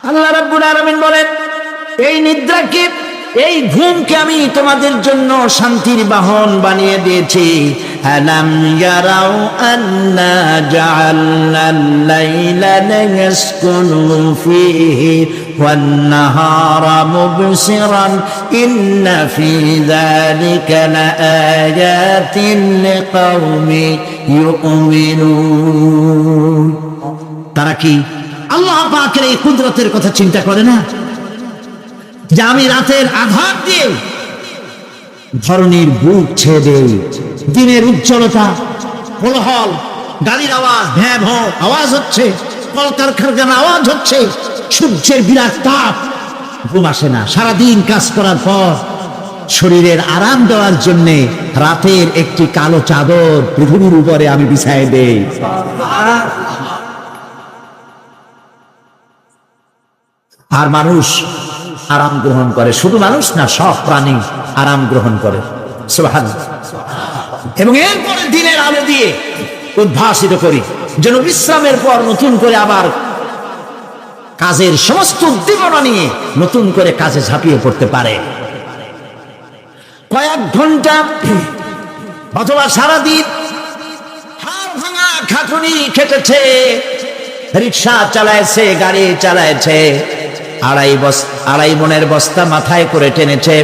আল্লাহ রাব্বুল আলামিন বলেন, এই নিদ্রাকে, এই ঘুমকে আমি তোমাদের জন্য শান্তির বাহন বানিয়ে দিয়েছি। আলাম ইয়ারাউ আন্না জাআলনাল লাইলা ইয়াসকুনু ফীহি ওয়ান নাহারা মুবসিরান ইন্না ফী যালিকা লাআয়াতিন লিকাওমি ইউমিনুন। তারা কি আল্লাহ পাকের এই কুদরতের কথা চিন্তা করে না, যে আমি রাতের আধার দিয়ে ধরনীর বুক ছেড়ে দেই, দিনের উজ্জ্বলতা, কোলাহল, গাড়ির আওয়াজ, ভ্যাঁ ভ্যাঁ আওয়াজ হচ্ছে, কলকারখানার আওয়াজ হচ্ছে, সূর্যের বিরাট তাপ, ঘুম আসে না। সারাদিন কাজ করার পর শরীরের আরাম দেওয়ার জন্য রাতের একটি কালো চাদর পৃথিবীর উপরে আমি বিছায় দেই। আর মানুষ আরাম গ্রহণ করে, শুধু মানুষ না, সব প্রাণী আরাম গ্রহণ করে। সুবহানাল্লাহ। এবং এরপরে দিনের আলো দিয়ে উদ্ভাসিত করি, যেন বিশ্রামের পর নতুন করে আবার কাজের সমস্ত উদ্দীপনা নিয়ে নতুন করে কাজে ঝাঁপিয়ে পড়তে পারে। কয়েক ঘন্টা অথবা সারাদিন হাড় ভাঙা খাটুনি খেটেছে, রিক্সা চালাইছে, গাড়ি চালাইছে, আড়াই মনের বস্তা মাথায় করে টেনেছে,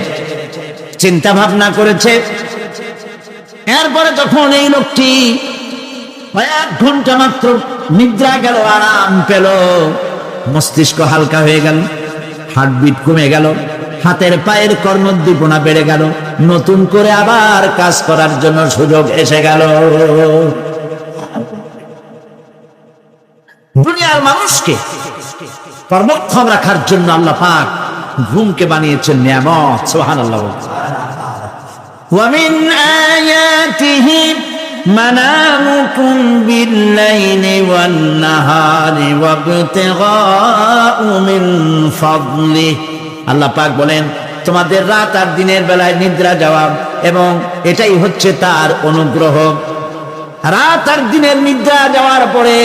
চিন্তা ভাবনা করেছে। এরপরে যখন এই লোকটি কয়েক ঘন্টা মাত্র নিদ্রা গেল, আরাম পেল, মস্তিষ্ক হালকা হয়ে গেল, হার্টবিট কমে গেল, হাতের পায়ের কর্মোদ্দীপনা বেড়ে গেল, নতুন করে আবার কাজ করার জন্য সুযোগ এসে গেল। দুনিয়ার মানুষকে কর্মক্ষম রাখার জন্য আল্লাহ পাক ঘুমকে বানিয়েছেন নিয়ামত। সুবহানাল্লাহ। ওয়া মিন আয়াতিহি মানামুকুম বিল-লাইলি ওয়ান-নাহারি ওয়াবতিগাউ মিন ফাদলিহি। আল্লাহ পাক বলেন, তোমাদের রাত আর দিনের বেলায় নিদ্রা যাওয়া, এবং এটাই হচ্ছে তার অনুগ্রহ। রাত আর দিনের নিদ্রা যাওয়ার পরে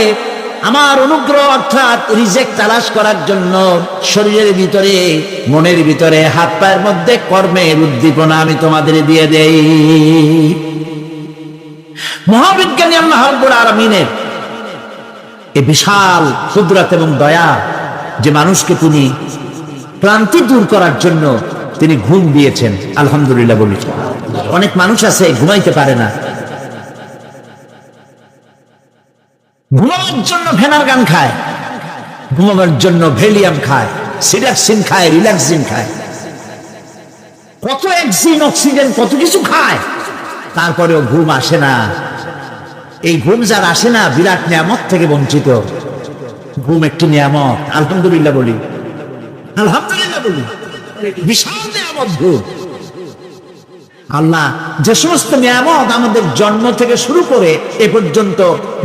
আমার অনুগ্রহ অর্থাৎ রিজেক তালাশ করার জন্য শরীরের ভিতরে, মনের ভিতরে, হাত পায়ের মধ্যে কর্মের উদ্দীপনা আমি তোমাদের দিয়ে দেই। মহাবিজ্ঞানী আল্লাহ রাব্বুল আলামিনের এই বিশাল কুদরত এবং দয়া, যে মানুষকে তিনি ক্লান্তি দূর করার জন্য তিনি ঘুম দিয়েছেন, আলহামদুলিল্লাহ বলি। অনেক মানুষ আছে ঘুমাইতে পারে না, ঘুমাবার জন্য ফেনার গান খায়, ঘুমাবার জন্য ভ্যালিয়াম খায়, সিডাক্সিন খায়, রিল্যাক্সিন খায়, কত অক্সিজেন, অক্সিজেন, কত কিছু খায়, তারপরেও ঘুম আসে না। এই ঘুম যার আসে না, বিরাট নিয়ামত থেকে বঞ্চিত। ঘুম একটি নিয়ামত, আলহামদুলিল্লাহ বলি, আলহামদুলিল্লাহ বলি, বিশাল নিয়ামত ঘুম। আল্লাহ যে সমস্ত নিয়ামত আমাদের জন্ম থেকে শুরু করে এ পর্যন্ত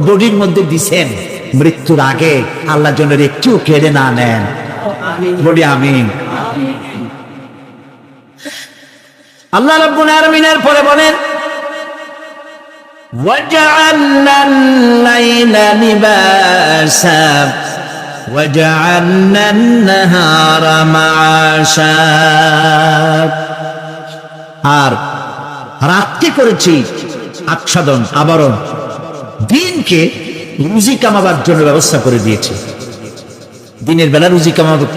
বডির মধ্যে দিছেন, মৃত্যুর আগে আল্লাহ যেন একটু কেড়ে না নেন, বলি আমিন। আল্লাহ রাব্বুল আলামিনের পরে বলেন, ওয়াজআলনাল লাইলা লিবাসা ওয়াজআলনান নাহারা মাআশা। আর রাতকে করেছি আচ্ছাদন, আবরণ, দিনকে রুজি কামাবার জন্য ব্যবস্থা করে দিয়েছি। দিনের বেলা রুজি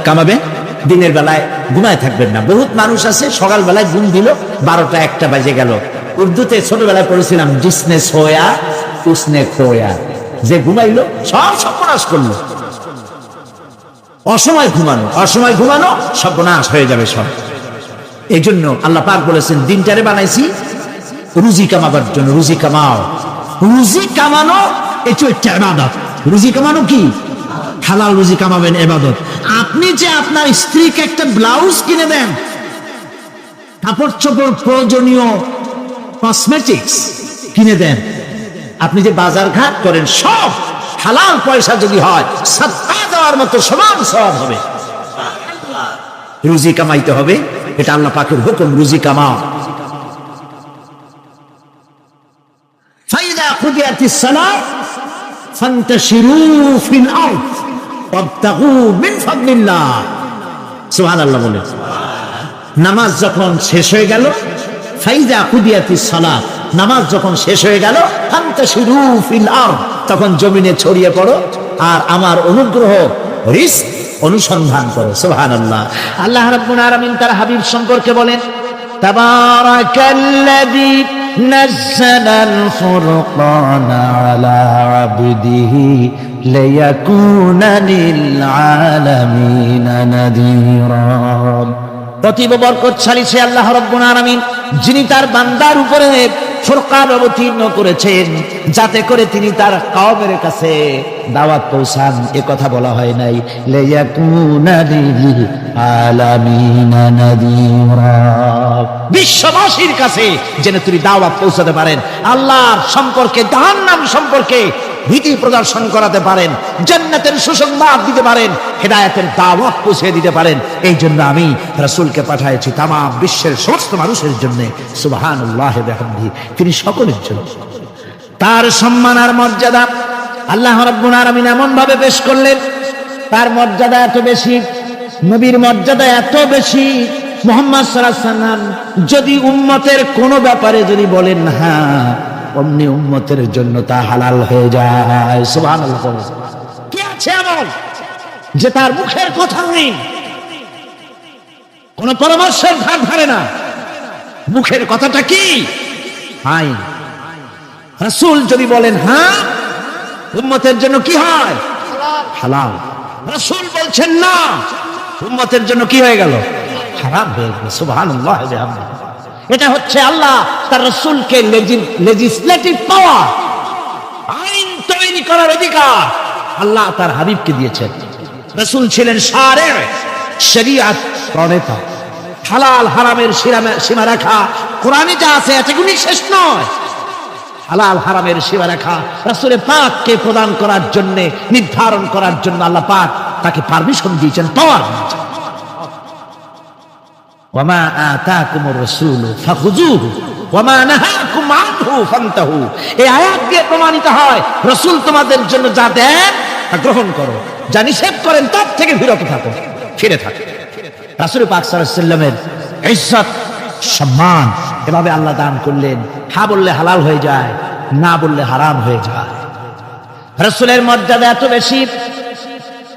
কামাবে, দিনের বেলায় ঘুমায় থাকবেন না। বহুত মানুষ আছে সকালবেলায় ঘুম দিল, 12টা 1টা বাজে গেল। উর্দুতে ছোটবেলায় পড়েছিলাম, জিসনে সোয়া উসনে খোয়া, যে ঘুমাইলো সব সর্বনাশ করলো। অসময় ঘুমানো, অসময় ঘুমানো সর্বনাশ হয়ে যাবে সব। এই জন্য আল্লাহ পাক বলেছেন, দিনটারে বানাইছি রুজি কামাবার জন্য। রুজি কামাও, রুজি কামানো এটা একটা ইবাদত। রুজি কামানো কি? হালাল রুজি কামাবেন, ইবাদত। আপনি যে আপনার স্ত্রীকে একটা ব্লাউজ কিনে দেন, কাপড় চোপড়, প্রয়োজনীয় কসমেটিক্স কিনে দেন, আপনি যে বাজার ঘাট করেন, সব হালাল পয়সা যদি হয়, সাদকা দেওয়ার মতো সমান সওয়াব হবে। রুজি কামাইতে হবে, এটা আল্লাহ পাকের হুকুম, রুজি কামাও। ফাইদা কুদিয়াতিস সালাত ফান্তাশিরু ফিল আরদ। ওয়াবতাগু মিন ফাদলিল্লাহ। সুবহানাল্লাহ বলে নামাজ যখন শেষ হয়ে গেল, ফাইজা কুদিয়াতিস সালাত, নামাজ যখন শেষ হয়ে গেল, ফান্তাশিরু ফিল আরদ, তখন জমিনে ছড়িয়ে পড়ো আর আমার অনুগ্রহ রিস্ক অনুসন্ধান করো। সুবহানাল্লাহ। আল্লাহ রাব্বুল আলামিন তার হাবিব সম্পর্কে বলেন, তাবারাকাল্লাযী নাযালাল ফুরকানা আলা আবদিহি লিয়াকুনা লিল আলামিনা নাযীরা। অতীব বরকতশালী সে আল্লাহ রাব্বুল আলামিন, যিনি তার বান্দার উপরে ফুরকান অবতীর্ণ করেছেন, যাতে করে তিনি তার কওমের কাছে দাওয়াত পৌঁছান। এ কথা বলা হয় নাই, লিয়াকুনা লিল আলামিনা নাযীরা, বিশ্ববাসীর কাছে যেন তিনি দাওয়াত পৌঁছাতে পারেন, আল্লাহর সম্পর্কে, জাহান্নাম সম্পর্কে ভীতি প্রদর্শন করাতে পারেন, জান্নাতের সুসংবাদ দিতে পারেন, হেদায়েতের দাওয়াত পৌঁছে দিতে পারেন। এই জন্য আমি রাসূলকে পাঠিয়েছি তাম বিশ্বের সমস্ত মানুষের জন্য। সুবহানাল্লাহি ওয়া বিহামদিহি, তিনি সকলের জন্য। তার সম্মান আর মর্যাদা আল্লাহ রাব্বুল আলামিন এমন ভাবে পেশ করলেন, তার মর্যাদা এত বেশি, নবীর মর্যাদা এত বেশি, মুহাম্মদ সাল্লাল্লাহু আলাইহি ওয়াসাল্লাম যদি উম্মতের কোনো ব্যাপারে যদি বলেন হ্যাঁ, অমনি উম্মতের জন্য তা হালাল হয়ে যায়। সুবহানাল্লাহ। কি আছে এমন যে তার মুখের কথা নেই, কোন পরামর্শের ধার ধারে না, মুখের কথাটা কি? হাই। রাসূল যদি বলেন হ্যাঁ, উম্মতের জন্য কি হয়? হালাল। রাসূল বলছেন না, উম্মতের জন্য কি হয়ে গেল? হারাম হয়ে গেল। সুবহানাল্লাহ। এটা হচ্ছে আল্লাহ তার রাসূলকে লেজিসলেটিভ পাওয়ার, আইন তৈরি করার অধিকার আল্লাহ তার হাবিবকে দিয়েছেন। রাসূল ছিলেন শারে, শরীয়ত প্রণেতা। হালাল হারামের সীমারেখা কোরআনে যা আছে এতগুলি শেষ নয়। হালাল হারামের সীমারেখা রাসূলের পাককে প্রদান করার জন্য, নির্ধারণ করার জন্য আল্লাহ পাক তাকে পারমিশন দিয়েছেন, পাওয়ার দিয়েছেন। ওয়ামা আতাকুমুর রাসূলু ফাখুযুহু ওয়ামা নাহাকুম আনহু ফান্তাহু। এই আয়াত দিয়ে প্রমাণিত হয় রাসূল তোমাদের জন্য যা দেন তা গ্রহণ করো, যা নিষেধ করেন তার থেকে বিরত থাকো, ফিরে থাকো। রাসূল পাক সাল্লাল্লাহু আলাইহি ওয়াসাল্লামের ইজ্জত সম্মান এভাবে আল্লাহ দান করলেন। হ্যাঁ বললে হালাল হয়ে যায়, না বললে হারাম হয়ে যায়। রাসূলের মর্যাদা এত বেশি,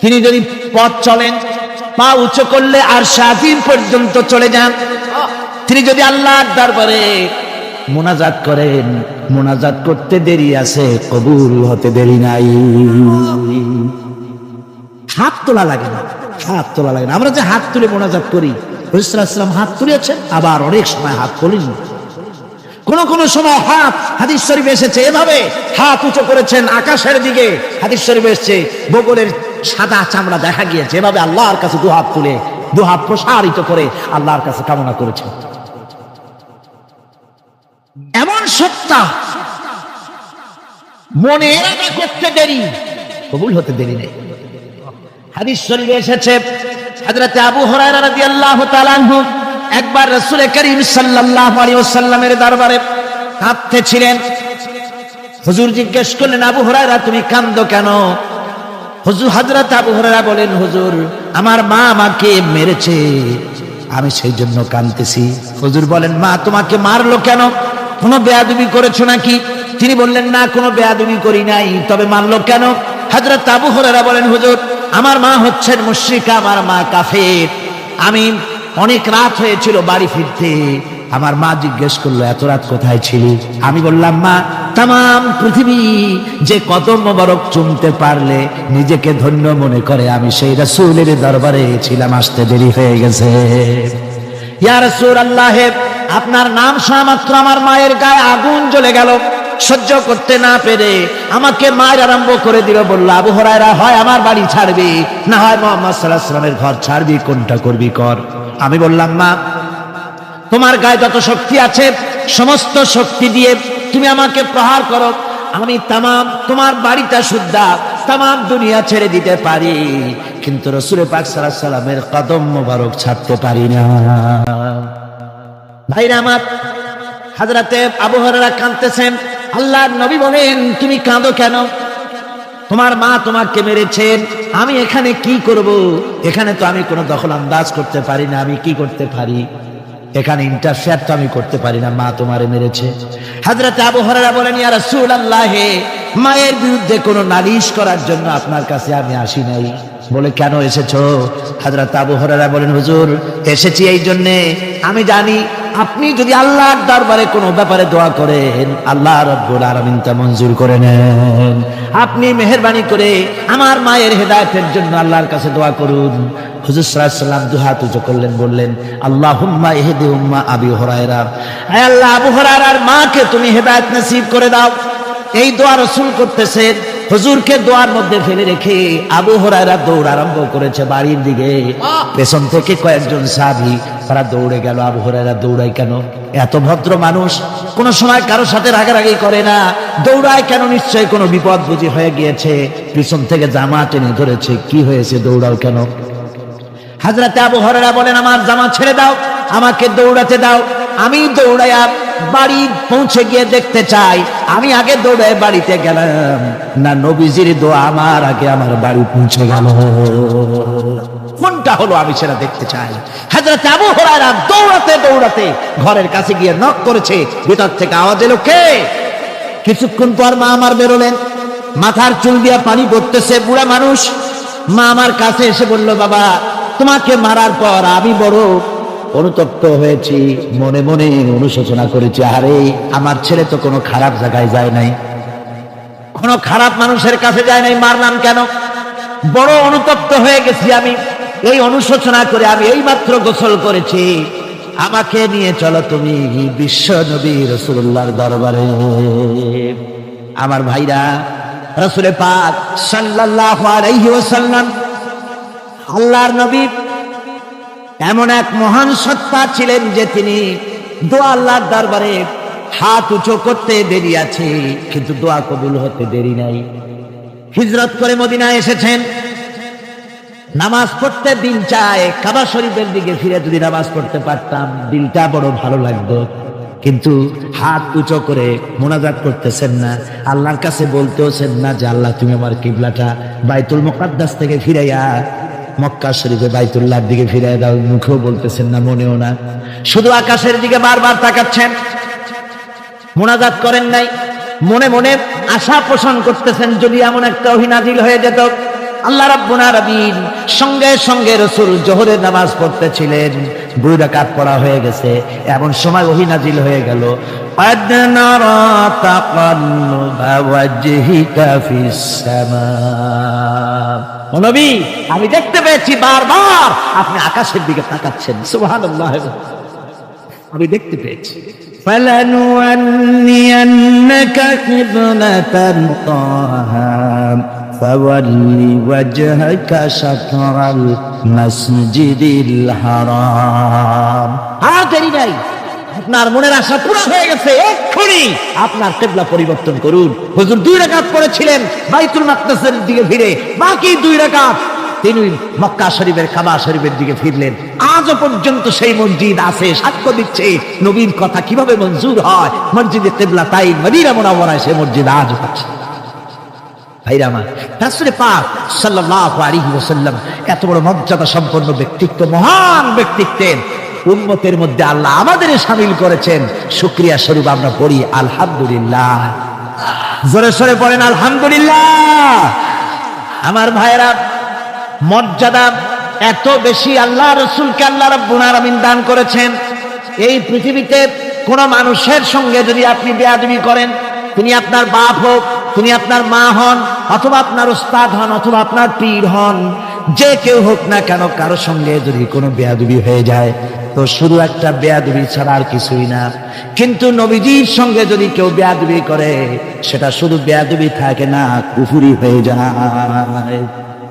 তিনি যদি পথ চলেন, পা উঁচু করলে আরশ আজিম পর্যন্ত চলে যান। তিনি যদি আল্লাহর দরবারে মুনাজাত করেন, মুনাজাত করতে দেরি আছে, কবুল হতে দেরি নাই। হাত তোলা লাগে না, হাত তোলা লাগে না। আমরা যে হাত তুলে মুনাজাত করি, রাসূল সাল্লাল্লাহু আলাইহি ওয়াসাল্লাম হাত তুলেছেন, আবার অনেক সময় হাত তোলেন। কোন সময় হাত, হাদিস শরীফে এসেছে এভাবে হাত উঁচু করেছেন আকাশের দিকে। হাদিস শরীফে এসেছে বগলের সাদা চামড়া দেখা গিয়েছে, এভাবে আল্লাহর কাছে দুহাত তুলে, দুহাত প্রসারিত করে আল্লাহর কাছে কামনা করেছেন। এমন সত্তা, মনে এরাদা করতে দেরি, কবুল হতে দেরি নেই। হাদিস শরীফে এসেছে হযরত আবু হুরায়রা রাদিয়াল্লাহু তাআলা আনহু একবার রাসূল করিম সাল্লাল্লাহু আলাইহি ওয়াসাল্লামের দরবারে কাঁদতেছিলেন। হুজুর জিজ্ঞেস করলেন, আবু হুরায়রা তুমি কাঁদো কেন? হুজুর, হযরত আবু হুরায়রা বলেন, হুজুর আমার মা আমাকে মেরেছে, আমি সেই জন্য কাঁদতেছি। হুজুর বলেন, মা তোমাকে মারলো কেন? কোনো বেয়াদবি করেছো নাকি? তিনি বললেন, না কোনো বেয়াদবি করি নাই, তবে মারলো কেন? হযরত আবু হুরায়রা বলেন, হুজুর আমার মা হচ্ছেন মুশরিকা, আমার মা কাফের। আমি অনেক রাত হয়েছিল বাড়ি ফিরতে, আমার মা জিজ্ঞেস করলো এত রাত কোথায় ছিলি? আমি বললাম, মা তাম পৃথিবী যে কদম মোবারক চুমতে পারলে নিজেকে ধন্য মনে করে, আমি সেই রাসূলের দরবারে ছিলাম, আসতে দেরি হয়ে গেছে। ইয়া রাসূলুল্লাহ, আপনার নাম শোনা মাত্র আমার মায়ের গায়ে আগুন জ্বলে গেল। সহ্য করতে না পেরে আমাকে মায়ের আরম্ভ করে দিল। বলল, আবু হুরায়রা হয় আমার বাড়ি ছাড়বি, না হয় মুহাম্মদ সাল্লাল্লাহু আলাইহি ওয়াসাল্লামের ঘর ছাড়বি, কোনটা করবি কর। আমি বললাম, মা তোমার গায়ে যত শক্তি আছে সমস্ত শক্তি দিয়ে তুমি আমাকে প্রহার করো, আমি তোমার বাড়িটা সুদ্ধা তাম দুনিয়া ছেড়ে দিতে পারি, কিন্তু রাসূল পাক সাল্লাল্লাহু আলাইহি ওয়াসাল্লামের কদম মোবারক ছাড়তে পারি না। ভাইরা আমার, হযরতে আবু হুরায়রা কাঁদতেছেন। আল্লাহর নবী বলেন, তুমি কাঁদো কেন? তোমার মা তোমাকে মেরেছেন, আমি এখানে কি করব? এখানে তো আমি কোনো দখল আন্দাজ করতে পারি না, আমি কি করতে পারি? এখানে ইন্টারফেয়ার তো আমি করতে পারি না, মা তোমারে মেরেছে। হযরত আবু হুরায়রা বলেন, ইয়া রাসূলুল্লাহ, মায়ের বিরুদ্ধে কোনো নালিশ করার জন্য আপনার কাছে আমি আসি নাই। বলে, কেন এসেছো? হযরত আবু হুরায়রা বলেন, হুজুর, এসেছি এই জন্য, আমি জানি আপনি যদি আল্লাহর দরবারে কোনো ব্যাপারে দোয়া করেন, আল্লাহ রাব্বুল আলামিন তা মঞ্জুর করে নেন। আপনি মেহেরবানি করে আমার মায়ের হেদায়েতের জন্য আল্লাহর কাছে দোয়া করুন। হুজুর সাল্লাল্লাহু আলাইহি ওয়াসাল্লাম দুহাত উঁচু করলেন, বললেন, আল্লাহুম্মা ইহদি উম্মা আবি হুরায়রা, হে আল্লাহ, আবু হুরায়রার মাকে তুমি হেদায়েত নসিব করে দাও। এই দোয়া রাসূল করতেছেন। হুজুরকে দোয়ার মধ্যে ফেলে রেখে আবু হুরায়রা দৌড় আরম্ভ করেছে বাড়ির দিকে। পেছন থেকে কয়েকজন সাহাবী তারা দৌড়ে গেল। আবু হুরায়রা দৌড়ায় কেন? এত ভদ্র মানুষ, কোন সময় কারোর সাথে রাগারাগি করে না, দৌড়ায় কেন? নিশ্চয়ই কোনো বিপদ বুঝি হয়ে গিয়েছে, পিছন থেকে জামা টেনে ধরেছে। কি হয়েছে, দৌড়াও কেন? হযরত আবু হুরায়রা বলেন, আমার জামা ছেড়ে দাও, আমাকে দৌড়াতে দাও। আমি দৌড়াইয়া বাড়ি পৌঁছে গিয়ে দেখতে চাই, আমি আগে দৌড়ে বাড়িতে গেলাম না নবীজির দোয়া আমার আগে আমার বাড়ি পৌঁছে গেল, কোনটা হলো আমি সেটা দেখতে চাই। হযরত আবু হুরায়রা দৌড়াতে দৌড়াতে ঘরের কাছে গিয়ে নক করেছে। ভিতর থেকে আওয়াজ এলো, কে? কিছুক্ষণ পর মা আমার বেরোলেন, মাথার চুল দিয়ে পানি পড়তেছে, বুড়া মানুষ। মা আমার কাছে এসে বলল, বাবা, তোমাকে মারার পর আমি বড় অনুতপ্ত হয়েছি, মনে মনে অনুশোচনা করেছি, আরে আমার ছেলে তো কোনো খারাপ জায়গায় যায় নাই, কোনো খারাপ মানুষের কাছে যায় নাই, মারলাম কেন? বড় অনুতপ্ত হয়ে গেছি আমি। এই অনুশোচনা করে আমি এইমাত্র গোসল করেছি, আমাকে নিয়ে চলো তুমি বিশ্ব নবী রাসূলুল্লাহর দরবারে। আমার ভাইরা, রাসূল পাক সাল্লাল্লাহু আলাইহি ওয়াসাল্লাম, আল্লাহর নবী এমন এক মহান সত্তা ছিলেন যে তিনি দোয়া আল্লাহর দরবারে হাত উঁচু করতে দেরি আছে, কিন্তু দোয়া কবুল হতে দেরি নাই। হিজরত করে মদিনায় এসেছেন, নামাজ পড়তে দিল চায়, কাবা শরীফের দিকে ফিরে যদি নামাজ পড়তে পারতাম দিলটা বড় ভালো লাগতো, কিন্তু হাত উঁচু করে মোনাজাত করতেছেন না, আল্লাহর কাছে বলতেওছেন না যে আল্লাহ তুমি আমার কিবলাটা বাইতুল মুকাদ্দাস থেকে ফিরাইয়া মক্কা শরীফে বাইতুল্লাহর দিকে ফিরাইয়া দাও, মুখেও বলতেছেন না, মনেও না, শুধু আকাশের দিকে বারবার তাকাচ্ছেন, মোনাজাত করেন নাই, মনে মনে আশা পোষণ করতেছেন যদি এমন একটা ওহী নাজিল হয়ে যেত। আল্লাহ রাব্বুল আলামিন সঙ্গে সঙ্গে রাসূল যোহরের নামাজ পড়তেছিলেন, 2 রাকাত পড়া হয়ে গেছে, এমন সময় ওহী নাজিল হয়ে গেল, قد نرى تقلب وجهك في السماء, ও নবী, আমি দেখতে পেয়েছি বারবার আপনি আকাশের দিকে তাকাচ্ছেন। সুবহানাল্লাহ, আমি দেখতে পেয়েছি। فلنولينك قبلة طاهرة فول وجهك شطر المسجد الحرام। দেরি নাই, আপনার মনের আশা পুরো হয়ে গেছে, এক্ষুনি আপনার কিবলা পরিবর্তন করুন। হুজুর 2 রাকাত পড়েছিলেন বাইতুল মাকদাসের দিকে ফিরে, বাকি 2 রাকাত তিনি মক্কা শরীফের কাবা শরীফের দিকে ফিরলেন। আজও পর্যন্ত সেই মসজিদ আছে, সাক্ষ্য দিচ্ছে নবীর কথা কিভাবে মঞ্জুর হয়। মসজিদে কিবলাতাইন মদিনা মুনাওয়ারায় সেই মসজিদ আজ আছে। ভাইরা আমার, রাসূল পাক সাল্লাল্লাহু আলাইহি ওয়াসাল্লাম এত বড় মর্যাদা সম্পন্ন ব্যক্তিত্ব, মহান ব্যক্তিত্বের উম্মতের মধ্যে আল্লাহ আমাদের শামিল করেছেন। শুকরিয়া স্বরূপ আমরা পড়ি আলহামদুলিল্লাহ, জোরে সোরে পড়েন আলহামদুলিল্লাহ। আমার ভাইরা, মর্যাদা এত বেশি আল্লাহ রাসূলকে আল্লাহ রাব্বুল আলামিন দান করেছেন। এই পৃথিবীতে কোন মানুষের সঙ্গে যদি আপনি বেয়াদবি করেন, তিনি আপনার বাপ হোক, তিনি আপনার মা হন, অথবা আপনার উস্তাদ হন, অথবা আপনার পীর হন, যে কেউ হোক না কেন, কারো সঙ্গে যদি কোনো বেয়াদবি হয়ে যায় তো শুধু একটা বেয়াদবি ছাড়া আর কিছুই না। কিন্তু নবীজির সঙ্গে যদি কেউ বেয়াদবি করে, সেটা শুধু বেয়াদবি থাকে না, কুফরি হয়ে যায়।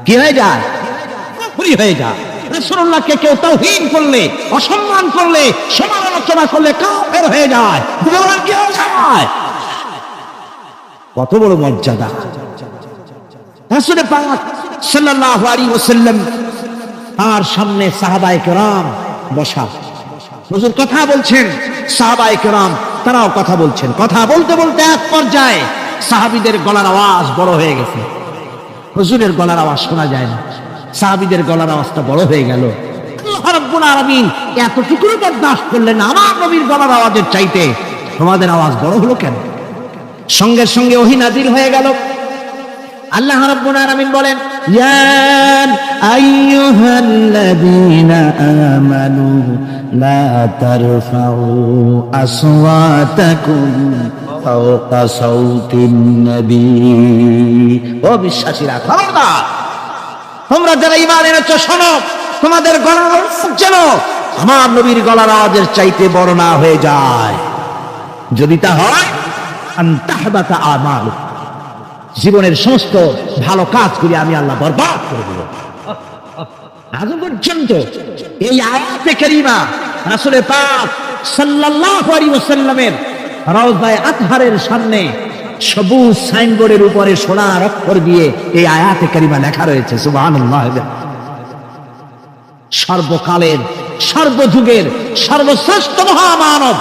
কি হয়ে যায়? কুফরি হয়ে যায়। রাসূলুল্লাহকে কেউ তাওহীন করলে, অসম্মান করলে, সমালোচনা করলে কাফের হয়ে যায়। বলেন কি হয়ে যায়? কত বড় মর্যাদা! রাসূল পাক সাল্লাল্লাহু আলাইহি ওয়াসাল্লাম তার সামনে সাহাবায়ে কেরাম বসা, হুজুর কথা বলছেন, সাহাবায়ে কেরাম তারাও কথা বলছেন। কথা বলতে বলতে এক পর্যায়ে সাহাবীদের গলার আওয়াজ বড় হয়ে গেছে। হুজুরের গলার আওয়াজ শোনা যায় না, সাহাবীদের গলার আওয়াজটা বড় হয়ে গেল। আল্লাহ রাব্বুল আলামিন এতটুকু বরদাস্ত করলেন, আমার নবীর গলার আওয়াজের চাইতে তোমাদের আওয়াজ বড় হলো কেন? সঙ্গে সঙ্গে ওহী নাযিল হয়ে গেল। আল্লাহ রাব্বুল আলামিন বলেন, ইয়া আইয়ুহাল্লাযীনা আমানু লা তারফাউ আসওয়াতাকুম ফাওকা সাউতিন নবী। ও বিশ্বাসীরা, খবরদার, তোমরা যারা ঈমান এনেছো শোনো, তোমাদের গলার আওয়াজ যেন আমার নবীর গলার আওয়াজের চাইতে বড় না হয়ে যায়। যদি তা হয়, আনতাহবাতা আমালু, জীবনের সমস্ত ভালো কাজগুলি আমি আল্লাহ বরবাদ করে দেব। আজ পর্যন্ত এই আয়াতে কারিমা রাসূল পাক সাল্লাল্লাহু আলাইহি ওয়াসাল্লামের রওজায়ে আতহারের সামনে সবুজ সাইনবোর্ডের উপরে সোনার অক্ষর দিয়ে এই আয়াতে কারিমা লেখা রয়েছে। সুবহানাল্লাহ। সর্বকালের, সর্বযুগের সর্বশ্রেষ্ঠ মহামানব,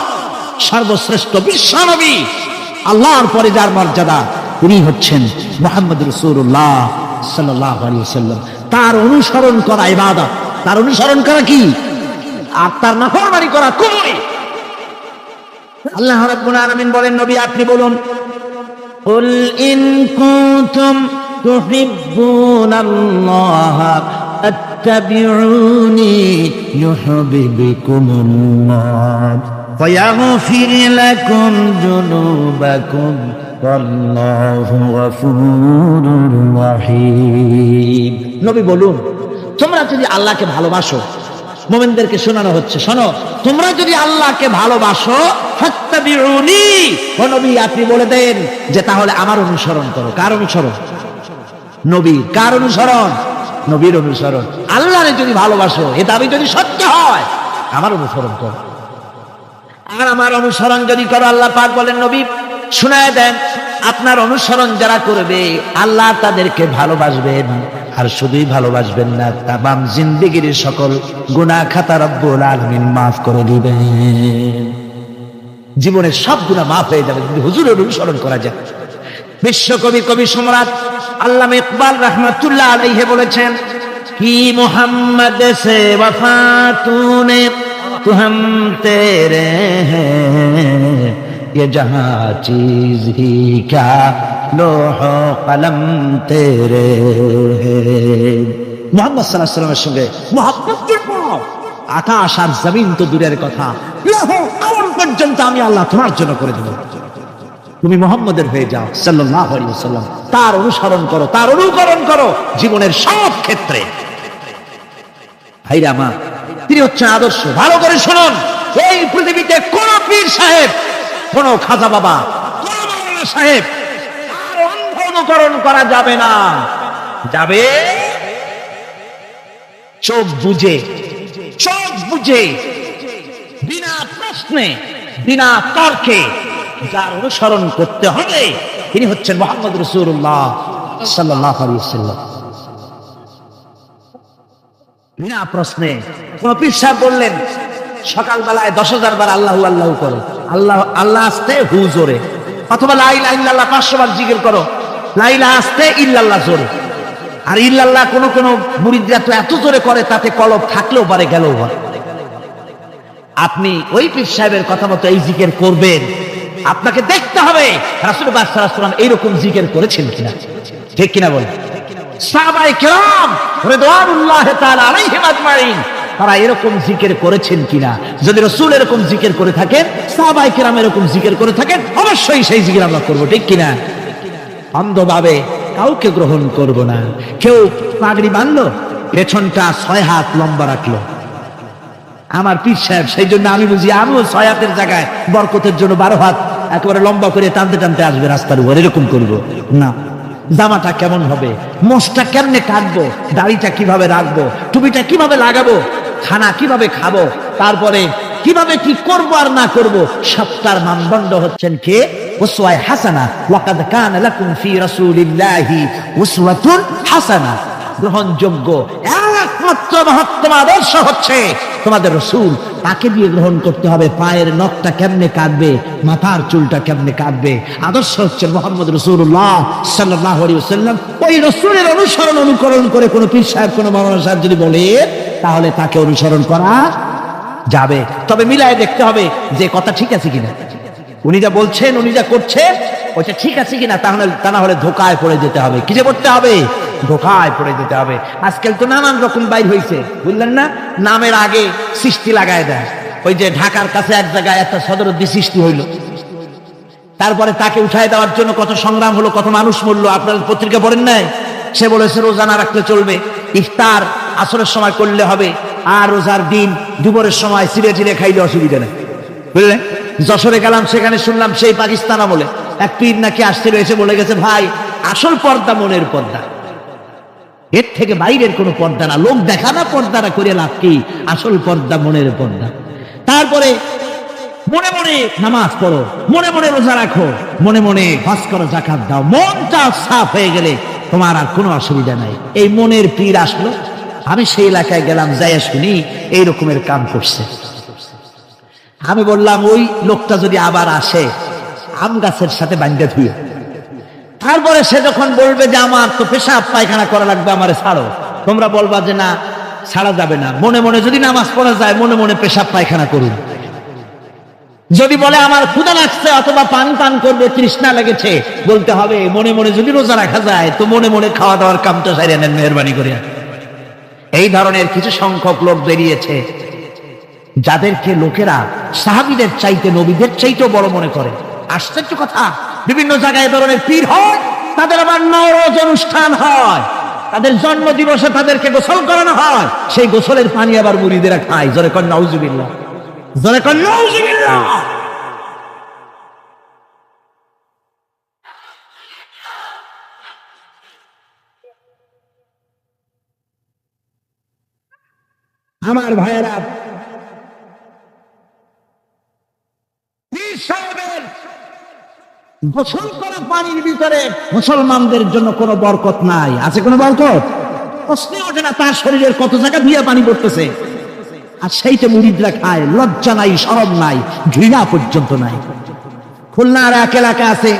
সর্বশ্রেষ্ঠ বিশ্বনবী, আল্লাহর পরে যার মর্যাদা, তিনি হচ্ছেন মুহাম্মদ রাসূলুল্লাহ সাল্লাল্লাহু আলাইহি ওয়াসাল্লাম। তার অনুসরণ করা ইবাদত, তার অনুসরণ করা কি? আর তার নাফরমানি করা কুফর। আল্লাহ রাব্বুল আলামিন বলেন, নবী আপনি বলুন, কুল ইন কুনতুম তুহিব্বুনাল্লাহ আত্তাবিউনি ইউহিব্বুকুমুল্লাহ ওয়া ইয়াগফির লাকুম যুনুবাকুম আল্লাহু গফুরুর রহিম। নবী বলুন, তোমরা যদি আল্লাহকে ভালোবাসো, মুমিনদেরকে শোনানো হচ্ছে, শোনো, তোমরা যদি আল্লাহকে ভালোবাসো, ফাত্তাবিউনি, ও নবী আপনি বলে দেন যে তাহলে আমার অনুসরণ করো। কার অনুসরণ? নবী। কার অনুসরণ? নবীর অনুসরণ। আল্লাহরে যদি ভালোবাসো, এ দাবি যদি সত্য হয়, আমার অনুসরণ করো। আর আমার অনুসরণ যদি করো, আল্লাহ পাক বলেন, নবী শুনায় দেন, আপনার অনুসরণ যারা করবে আল্লাহ তাদেরকে ভালোবাসবেন। আর শুধুই ভালোবাসবেন না, তামাম জিন্দেগির সকল গুনাহ খাতা রব্বুল আলামিন মাফ করে দিবেন। জীবনের সব গুনাহ মাফ হয়ে যাবে যদি হুজুরের অনুসরণ করা যায়। বিশ্বকবি, কবি সম্রাট আল্লামা ইকবাল রাহমাতুল্লাহ আলাইহি বলেছেন, কি মুহাম্মদ সে वफा तूने तो हम तेरे हैं, ये जहां चीज ही क्या लोह कलम तेरे हैं। মুহাম্মদ সাল্লাল্লাহু আলাইহি ওয়াসাল্লামের সঙ্গে মুহাব্বতের পর আকাশ আর জমিন তো দূরের কথা, লৌহ কলম পর্যন্ত আমি আল্লাহ তোমার জন্য করে দেব। তুমি মুহাম্মদের হয়ে যাও সাল্লাল্লাহু আলাইহি ওয়াসাল্লাম, তার অনুসরণ করো, তার অনুকরণ করো জীবনের সব ক্ষেত্রে। ভাইরা আমার, তিনি হচ্ছেন আদর্শ। ভালো করে শুনুন, এই পৃথিবীতে কোন পীর সাহেব, কোন খাজা বাবা, কোন মাওলানা সাহেব, তার অন্ধ অনুকরণ করা যাবে না। যাবে চোখ বুঝে, চোখ বুঝে, বিনা প্রশ্নে, বিনা তর্কে যার অনুসরণ করতে হবে তিনি হচ্ছেন মুহাম্মদ রাসূলুল্লাহ সাল্লাল্লাহু আলাইহি ওয়াসাল্লাম। বিনা প্রশ্নে। কোন পীর সাহেব বললেন সকালবেলায় 10,000 বার আল্লাহু আল্লাহু করো, আল্লাহ আল্লাহ আসতে হু জোরে, অথবা লা ইলাহা ইল্লাল্লাহ 500 বার জিকির করো, লা ইলাহা আসতে ইল্লাল্লাহ জোরে। আর ইল্লাল্লাহ কোন কোন মুরিদরা তো এত জোরে করে তাতে কলব থাকলেও পারে, গেলেও পারে। আপনি ওই পীর সাহেবের কথা মতো এই জিকির করবেন, আপনাকে দেখতে হবে রাসূলুল্লাহ সাল্লাল্লাহু আলাইহি ওয়াসাল্লাম এইরকম জিকির করেছেন কিনা। ঠিক কিনা বলেন? সাহাবায়ে কেরাম রিদওয়ানুল্লাহি তাআলা আলাইহিম আজমাইন তারা এরকম জিকির করেছেন কিনা। যদি রাসূল এরকম জিকির করে থাকেন, সাহাবায়ে কেরাম এরকম জিকির করে থাকেন, অবশ্যই সেই জিকির আমরা করব। ঠিক কিনা? অন্ধভাবে কাউকে গ্রহণ করব না। কেউ পাগড়ি বাঁধলো, পেছনটা 6 হাত লম্বা রাখলো, আমার পীর সাহেব, সেই জন্য আমি বুঝি আমিও 6 হাতের জায়গায় বরকতের জন্য 12 হাত একেবারে লম্বা করে টানতে টানতে আসবে রাস্তার উপর, এরকম করব না। জামাটা কেমন হবে, মোষটা কেমনে কাটবো, দাড়িটা কিভাবে রাখবো, টুপিটা কিভাবে লাগাবো, খানা কিভাবে খাবো, তারপরে কিভাবে কি করব আর না করব, সবটার মানদণ্ড হচ্ছেন কে? উসওয়ায়ে হাসানা। ওয়াকাদ কানা লাকুম ফি রাসূলিল্লাহি উসওয়াতুন হাসানা। গ্রহণযোগ্য একমাত্র মহত্তম আদর্শ হচ্ছে তোমাদের রাসূল। তাকে দিয়ে গ্রহণ করতে হবে। পায়ের নখটা কেমনে কাটবে, মাথার চুলটা কেমনে কাটবে, আদর্শ হচ্ছে মুহাম্মদ রাসূলুল্লাহ সাল্লাল্লাহু আলাইহি ওয়াসাল্লাম। ওই রাসূলের অনুসরণ অনুকরণ করে কোন পীর সাহেব, কোন মাওলানা সাহেব যদি বলে, তাহলে তাকে অনুসরণ করা যাবে। তবে মিলায় দেখতে হবে যে কথা ঠিক আছে কিনা, উনি যা বলছেন, উনি যা করছেন, ওইটা ঠিক আছে কিনা। তাহলে তা না হলে ধোকায় পড়ে যেতে হবে। কি যে করতে হবে? ধোকায় পড়ে যেতে হবে। আজকাল তো নানান রকম বাইর হয়েছে, বুঝলেন না? নামের আগে সৃষ্টি লাগায় দেয়। ওই যে ঢাকার কাছে এক জায়গায় একটা সদরুদ্দি সৃষ্টি হইল, তারপরে তাকে উঠায় দেওয়ার জন্য কত সংগ্রাম হলো, কত মানুষ মরলো। আপনার পত্রিকা পড়েন নাই? সে বলেছে রোজা না রাখলে চলবে, ইফতার আসরের সময় করলে হবে, আর রোজার দিন দুপুরের সময় চিড়ে চিড়ে খাইলে অসুবিধা নেই, বুঝলেন? যশোরে গেলাম, সেখানে শুনলাম সেই পাকিস্তান আমলে এক পীর নাকি আসছিল, এসে বলে গেছে, ভাই আসল পর্দা মনের পর্দা, এর থেকে বাইরের কোনো পর্দা না। লোক দেখা না পর্দাটা করে লাভ কি? আসল পর্দা মনের পর্দা। তারপরে মনে মনে নামাজ পড়ো, মনে মনে রোজা রাখো, মনে মনে হজ করো, যাকাত দাও। মনটা সাফ হয়ে গেলে তোমার আর কোনো অসুবিধা নাই। এই মনের পীর আসলো, আমি সেই এলাকায় গেলাম, যাইয়া শুনি এই রকমের কাম করছে। আমি বললাম, ওই লোকটা যদি আবার আসে, আম গাছের সাথে বান্ধা ধুয়ে, তারপরে সে যখন বলবে যে আমার তো পেশাব পায়খানা করা লাগবে, আমারে ছাড়ো, তোমরা বলবা যে না, ছাড়া যাবে না। মনে মনে যদি নামাজ পড়া যায়, মনে মনে পেশাব পায়খানা করুন। যদি বলে আমার ক্ষুধা লাগছে অথবা পানি পান করবে, তৃষ্ণা লেগেছে, বলতে হবে মনে মনে যদি রোজা রাখা যায়, তো মনে মনে খাওয়া দাওয়ার কামটা সারিয়ে নেন, মেহরবানি করে। এই ধরনের কিছু সংখ্যক লোক বেরিয়েছে, যাদেরকে লোকেরা সাহাবীদের চাইতে, নবীদের চাইতেও বড় মনে করে। আশ্চর্য কথা, বিভিন্ন জায়গায় ধরনের পীর হয়, তাদের আবার নওরোজ অনুষ্ঠান হয়, তাদের জন্ম দিবসে তাদেরকে গোসল করানো হয়, সেই গোসলের পানি আবার মুরিদেরা খায়। জোরে কর নাউজুবিল্লাহ, জোরে কর নাউজুবিল্লাহ। আমার ভাইয়েরা, পীর সাহেবের গোসল করা পানির ভিতরে মুসলমানদের জন্য কোনো বরকত নাই। আছে কোনো বরকত? প্রশ্নে ওঠে না। তার শরীরের কত জায়গা ধুয়ে পানি পড়তেছে, আর সেইটা মুরিদরা খায়। লজ্জা নাই, শরম নাই, ঘৃণা পর্যন্ত নাই। খুলনার এক এলাকা আছে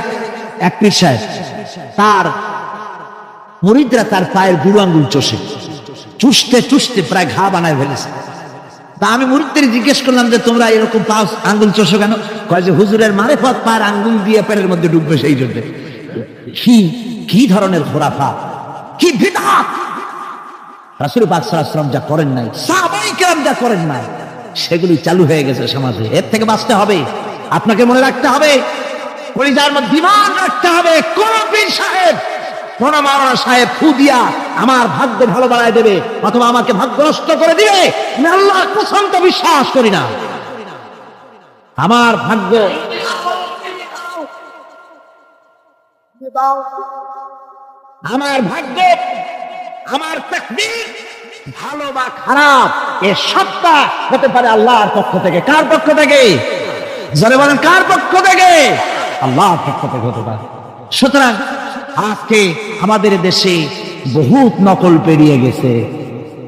এক পীর সাহেব, তার মুরিদরা তার পায়ের বুড়ো আঙ্গুল চষে, চুষতে চুষতে প্রায় ঘা বানায় ফেলেছে। তা আমি মুরিদদের জিজ্ঞেস করলাম যে তোমরা এরকম পাও আঙ্গুল চষো কেন? কয় যে হুজুরের মারেফত পায়ের আঙ্গুল দিয়ে পেটের মধ্যে ঢুকবে, সেই জন্য। কি ধরনের খোরাফাত, কি বিদআত! রাসূল পাক সাল্লাল্লাহু আলাইহি ওয়াসাল্লাম যা করেন নাই, সাহাবায়ে কেরাম যা করেন নাই, সেগুলি চালু হয়ে গেছে সমাজে। এর থেকে বাঁচতে হবে। আপনাকে মনে রাখতে হবে, কলিজার মধ্যে ঈমান রাখতে হবে। কোন পীর সাহেব, কোন মাওলানা সাহেব ফু দিয়া আমার ভাগ্য ভালো বানায় দেবে অথবা আমাকে ভাগ্য নষ্ট করে দিবে, আমি আল্লাহর কসম তো বিশ্বাস করি না। আমার ভাগ্য, আমার ভাগ্য, আমার তাকদীর, ভালো বা খারাপ, এর সবটা হতে পারে আল্লাহর পক্ষ থেকে। কার পক্ষ থেকে? যারা বলেন কার পক্ষ থেকে? আল্লাহর পক্ষ থেকে হতে পারে। সুতরাং আজকে আমাদের দেশে বহুত নকল পেরিয়ে গেছে।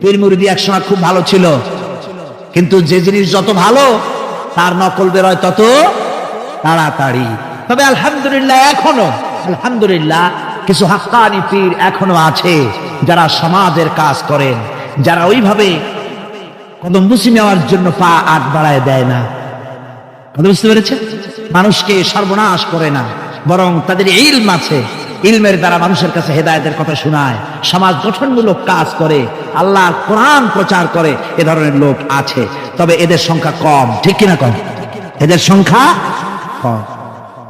পীর মুরিদি একসময় খুব ভালো ছিল, কিন্তু যে জিনিস যত ভালো, তার নকল বেরোয় তত তাড়াতাড়ি। তবে আলহামদুলিল্লাহ, এখনো আলহামদুলিল্লাহ কিছু হাক্কানি পীর এখনো আছে, যারা সমাজের কাজ করেন, যারা ওইভাবে কদম বুঝি নেওয়ার জন্য পা আট বাড়ায় দেয় না। কথা বুঝতে পেরেছেন? মানুষকে সর্বনাশ করে না, বরং তাদের ইলম আছে, ইলমের দ্বারা মানুষের কাছে হেদায়েতের কথা শোনায়, সমাজ গঠনমূলক কাজ করে, আল্লাহর কোরআন প্রচার করে। এ ধরনের লোক আছে, তবে এদের সংখ্যা কম। ঠিক কিনা? কম, এদের সংখ্যা কম।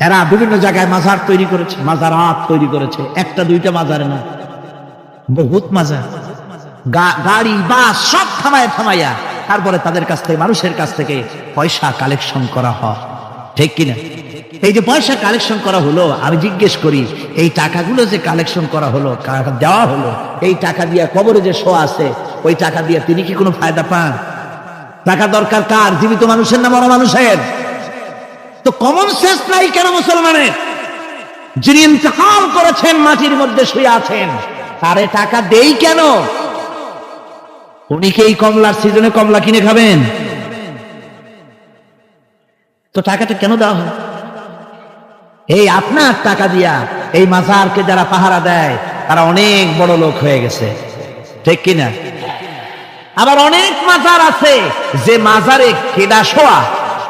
এরা বিভিন্ন জায়গায় মাজার তৈরি করেছে, মাজারাত তৈরি করেছে, একটা দুইটা মাজারে না, বহুত মাজার, গাড়ি বাস সব থামাইয়া তারপরে তাদের কাছ থেকে, মানুষের কাছ থেকে পয়সা কালেকশন করা হয়। ঠিক কিনা? এই যে পয়সা কালেকশন করা হলো, আমি জিজ্ঞেস করি, এই টাকাগুলো যে কালেকশন করা হলো, দেওয়া হলো, এই টাকা দিয়ে কবরে যে শো আছে, ওই টাকা দিয়ে তিনি কি কোনো ফায়দা পান? টাকা দরকার কার? জীবিত মানুষের না মরা মানুষের? তো কমন সেন্স নাই কেন মুসলমানের? যিনি ইন্তেকাল করেছেন, মাটির মধ্যে শুয়ে আছেন, তারে টাকা দেই কেন? উনি কি এই কমলার সিজনে কমলা কিনে খাবেন? তো টাকাটা কেন দেওয়া হয়? এই আপনার টাকা দিয়া এই মাজারকে যারা পাহারা দেয় তারা অনেক বড় লোক হয়ে গেছে, ঠিক কিনা? আবার অনেক মাজার আছে যে মাজারে কেডা শোয়া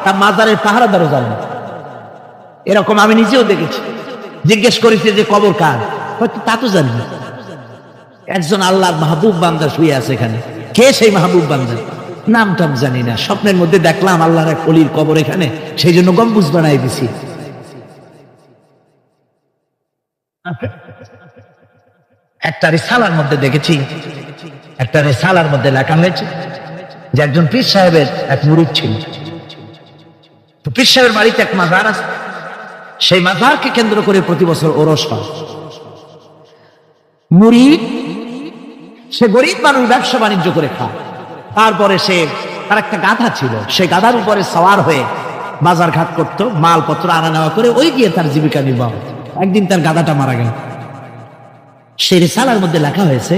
তা মাজারের পাহারাদারও জানে না। এরকম আমি নিজেও দেখেছি। জিজ্ঞেস করেছি যে কবর কার, হয়তো তা তো জানি না। একজন আল্লাহর মাহবুব বান্দা শুয়ে আছে এখানে। কে সেই মাহবুব বান্দা? নাম টাম জানি না, স্বপ্নের মধ্যে দেখলাম আল্লাহর এক ওলির কবর এখানে, সেই জন্য গম্বুজ বানাই দিছি। একটা রিসালার মধ্যে দেখেছি, একটা রিসালার মধ্যে লেখা হয়েছে যে একজন পীর সাহেবের এক মুরিদ ছিল। তো পীর সাহেবের বাড়িতে এক মাজার আছে, সেই মাজারকে কেন্দ্র করে প্রতি বছর ওরস হয়। মুরিদ সে গরিব মানুষ, ব্যবসা বাণিজ্য করে খায়। তারপরে সে তার একটা গাধা ছিল, সেই গাধার উপরে সওয়ার হয়ে বাজার ঘাট করতো, মালপত্র আনা নেওয়া করে ওই গিয়ে তার জীবিকা নির্বাহ। একদিন তার গাধাটা মারা গেল। সেই রিসালার মধ্যে লেখা হয়েছে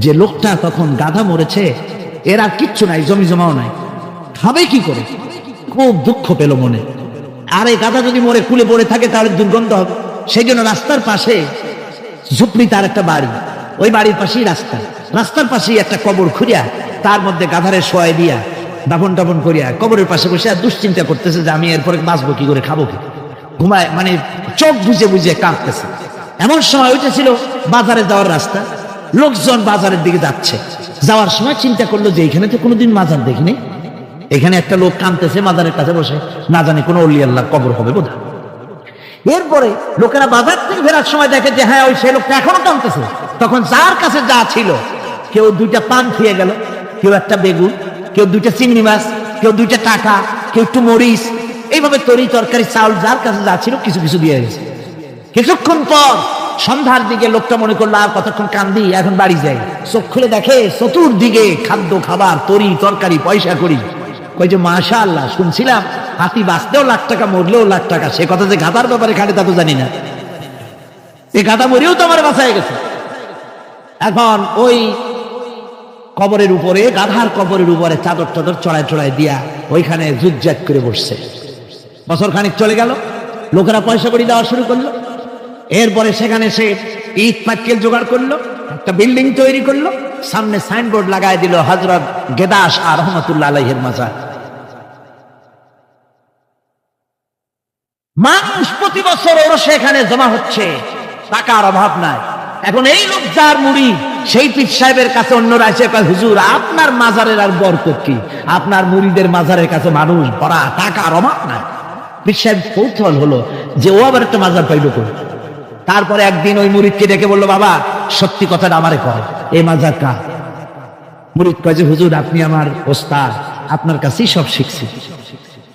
যে লোকটা তখন গাধা মরেছে, এর আর কিচ্ছু নাই, জমি জমাও নাই, খাবে কি করে? খুব দুঃখ পেল মনে। আর এই গাধা যদি মরে কুলে পড়ে থাকে তাহলে দুর্গন্ধ হবে। সেই জন্য রাস্তার পাশে ঝুপড়ি তার একটা বাড়ি, ওই বাড়ির পাশেই রাস্তা, রাস্তার পাশেই একটা কবর খুঁড়িয়া তার মধ্যে গাধারে শোয়াই দিয়া দাফন টাফন করিয়া কবরের পাশে বসে আর দুশ্চিন্তা করতেছে যে আমি এরপরে বাঁচবো কি করে, খাবো কি, ঘুমায়, মানে চোখ বুঝে বুঝে কাঁদতেছে। এমন সময় ওইটা ছিল বাজারে যাওয়ার রাস্তা, লোকজন বাজারের দিকে যাচ্ছে। যাওয়ার সময় চিন্তা করলো যে এখানে তো কোনোদিন মাজার দেখিনি, এখানে একটা লোক কাঁদতেছে মাজারের কাছে বসে, না জানি কোনো অলি আল্লাহর কবর হবে বোধ হয়। এরপরে লোকেরা বাজার থেকে ফেরার সময় দেখে যে হ্যাঁ, ওই সে লোকটা এখনো কাঁদতেছে। তখন যার কাছে যা ছিল, কেউ 2টা পান খেয়ে গেল, কেউ একটা বেগুন, কেউ 2টা চিংড়ি মাছ, কেউ 2টা টাকা, কেউ একটু মরিচ, এইভাবে তরি তরকারি চাউল যার কাছে যা ছিল কিছু কিছু দিয়ে গেছে। কিছুক্ষণ পর সন্ধ্যার দিকে লোকটা মনে করলো আর কতক্ষণ কান্দি, এখন বাড়ি যাই। চোখ খুলে দেখে চতুর্দিকে খাদ্য খাবার, তরি তরকারি, পয়সা করি। কই যে মাশাআল্লাহ, শুনছিলাম হাতি বাঁচতেও লাখ টাকা, মরলেও লাখ টাকা। সে কথা যে গাধার ব্যাপারে খাটে তা তো জানি না। এই গাধা মরেও তো আমার বাঁচায় গেছে। এখন ওই কবরের উপরে, গাধার কবরের উপরে চাদর টাদর চড়ায় চড়ায় দিয়া ওইখানে জুজ্জাত করে বসছে। বছর খানিক চলে গেল, লোকেরা পয়সা করে দেওয়া শুরু করলো। এরপরে সেখানে সে ইট পাটকেল জোগাড় করলো, একটা বিল্ডিং তৈরি করলো, সামনে সাইনবোর্ড লাগাই দিল হযরত গেদা শাহ রহমাতুল্লাহ আলাইহির মাজার। মানুষ প্রতি বছর ওরসে এখানে জমা হচ্ছে, টাকার অভাব নাই। এখন এই লোক যার মুরিদ, সেই পীর সাহেবের কাছে অন্যরা এসে কয় হুজুর আপনার মাজারের আর বরকত কি, আপনার মুরিদের মাজারের কাছে মানুষ ভরা, টাকার অভাব নাই। পীর সাহেব কৌতূহল হলো যে ও আবার একটা মাজার পাইল কই। তারপরে একদিন ওই মুরিদকে ডেকে বললো, বাবা সত্যি কথাটা আমারে কয়, এই মাজার কার? মুরিদ কয় যে হুজুর আপনি আমার ওস্তাদ, আপনার কাছেই সব শিখছি,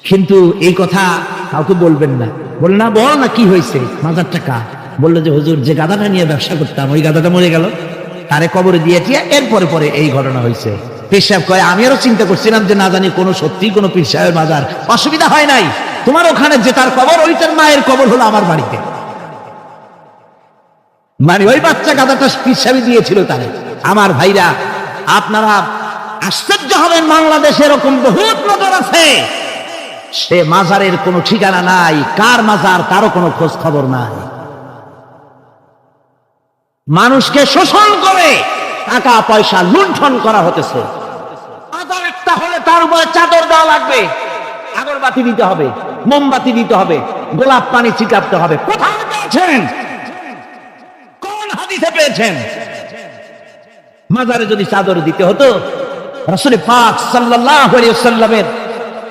কিন্তু এই কথা কাউকে বলবেন না। বলল না, বল না কি হয়েছে, মাজারটা কার? বললো যে হুজুর যে গাধাটা নিয়ে ব্যবসা করতাম, ওই গাধাটা মরে গেল, তারে কবরে দিয়েছি, এরপরে পরে এই ঘটনা হয়েছে। পীর সাহেব কয় আমি আরো চিন্তা করছিলাম যে না জানি কোনো সত্যি কোনো পীর সাহেবের মাজার, অসুবিধা হয় নাই, তোমার ওখানে যে তার কবর, ওইটার মায়ের কবর হলো আমার বাড়িতে। মানে ওই বাচ্চা গাধাটা পীর সাহেব দিয়েছিল তারে। আমার ভাইরা আপনারা আশ্চর্য হবেন, বাংলাদেশে এরকম বহুত মাজার আছে, সে মাজারের কোনো ঠিকানা নাই, কার মাজার তারও কোনো খোঁজ খবর নাই। মানুষকে শোষণ করে টাকা পয়সা লুণ্ঠন করা হতেছে। মাজার একটা হলে তার উপরে চাদর দেওয়া লাগবে, আগরবাতি দিতে হবে, মোমবাতি দিতে হবে, গোলাপ পানি ছিটাতে হবে। কোথায় পেয়েছেন? কোন হাদিসে পেয়েছেন? মাজারে যদি চাদর দিতে হতো, রাসূল পাক সাল্লাল্লাহু আলাইহি ওয়াসাল্লামের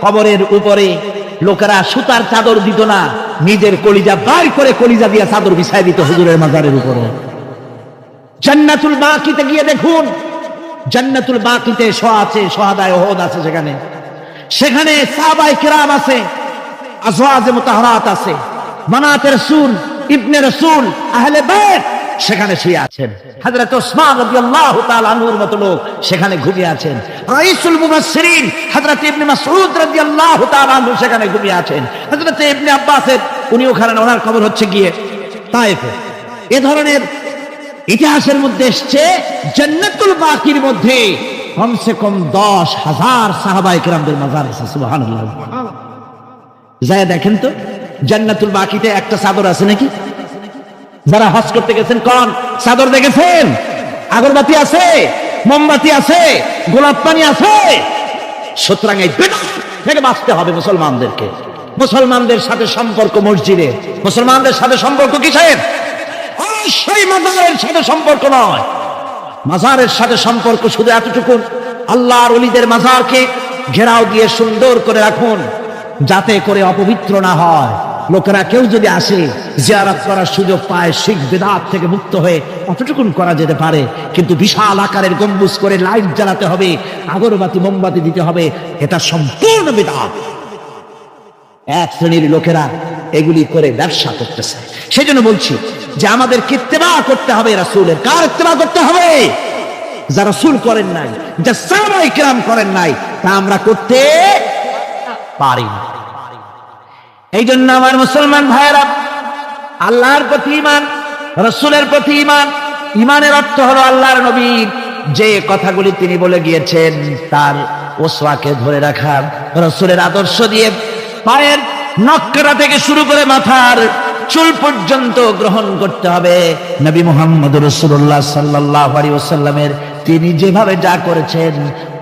কবরের উপরে লোকেরা সুতার চাদর দিত না, নিজের কলিজা বার করে কলিজা দিয়ে চাদর বিছায় দিত হুজুরের মাজারের উপরে। জান্নাতুল বাকিতে গিয়ে দেখুন, জান্নাতুল বাকিতে শহাদায়ে উহুদ আছে, সেখানে সাহাবায়ে কেরাম আছে, আজওয়াজে মুতাহহারাত আছে, বানাতে রাসূল, ইবনে রাসূল, আহলে বাইত সেখানে শুয়ে আছেন। হযরত ওসমান রাদিয়াল্লাহু তাআলা আনহুর মতো লোক সেখানে ঘুমিয়ে আছেন। রাইসুল মুফাসসিরিন হযরত ইবনে মাসউদ রাদিয়াল্লাহু তাআলা আনহু সেখানে ঘুমিয়ে আছেন। হযরত ইবনে আব্বাসের উনি ওখানে, ওনার কবর হচ্ছে গিয়ে তায়েফে। এ ধরনের ইতিহাসের মধ্যে এসছে জান্নাতুল বাকির মধ্যে কমসে কম 10,000 সাহাবায়ে কেরামদের মাজার আছে। সুবহানাল্লাহ। যায় দেখেন তো জান্নাতুল বাকিতে একটা চাদর আছে নাকি? যারা হজ করতে গেছেন কোন চাদর দেখেছেন? আগরবাতি আছে, মোমবাতি আছে, গোলাপ পানি আছে। সুতরাং এই বিদআত থেকে বাঁচতে হবে মুসলমানদেরকে। মুসলমানদের সাথে সম্পর্ক মসজিদে, মুসলমানদের সাথে সম্পর্ক কিসের? অবশ্যই মাজারের সাথে সম্পর্ক নয়। মাজারের সাথে সম্পর্ক শুধু এতটুকু, আল্লাহর ওলিদের মাজারকে ঘেরাও দিয়ে সুন্দর করে রাখুন, যাতে করে অপবিত্র না হয়। লোকেরা কেউ যদি আসে জিয়ারত করার সুযোগ পায়, শিরক বিদআত থেকে মুক্ত হয়ে অতটুকুন করা যেতে পারে। কিন্তু বিশাল আকারের গম্বুজ করে লাইট জ্বালাতে হবে, আগরবাতি মোমবাতি দিতে হবে, এটা সম্পূর্ণ বিদআত। এক শ্রেণীর লোকেরা এগুলি করে ব্যবসা করতেছে। সেজন্য বলছি যে আমাদের ইত্তেবা করতে হবে রাসূলের। কার ইত্তেবা করতে হবে? যারা রাসূল করেন নাই, যা সাহাবায়ে কেরাম করেন নাই, তা আমরা করতে পারি না। এই জন্য আমার মুসলমান ভাইয়েরা, আল্লাহর প্রতি ঈমান, রাসূলের প্রতি ঈমান। ঈমানের অর্থ হলো আল্লাহর নবীর যে কথাগুলি তিনি বলে গিয়েছেন তার ওসওয়াকে ধরে রাখা, রাসূলের আদর্শ দিয়ে পায়ের নখকাটা থেকে শুরু করে মাথার চুল পর্যন্ত গ্রহণ করতে হবে। নবী মুহাম্মদ রাসূলুল্লাহ সাল্লাল্লাহু আলাইহি ওয়াসাল্লামের তিনি যেভাবে যা করেছেন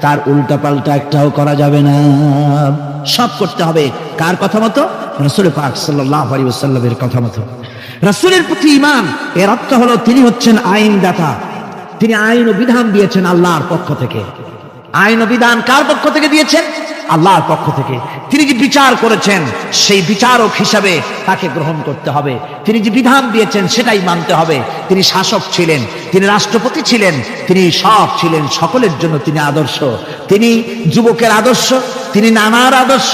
তার উল্টা পাল্টা একটাও করা যাবে না, সব করতে হবে কার কথা মতো? রাসূল পাক সাল্লাল্লাহু আলাইহি ওয়াসাল্লামের কথা মতো। রাসূলের প্রতি ঈমান এর অর্থ হলো তিনি হচ্ছেন আইনদাতা। তিনি আইন ও বিধান দিয়েছেন আল্লাহর পক্ষ থেকে। আইন ও বিধান কার পক্ষ থেকে দিয়েছেন? আল্লাহর পক্ষ থেকে। তিনি যে বিচার করেছেন সেই বিচারক হিসাবে তাকে গ্রহণ করতে হবে। তিনি যে বিধান দিয়েছেন সেটাই মানতে হবে। তিনি শাসক ছিলেন, তিনি রাষ্ট্রপতি ছিলেন, তিনি সব ছিলেন, সকলের জন্য তিনি আদর্শ। তিনি যুবকের আদর্শ, তিনি নানার আদর্শ,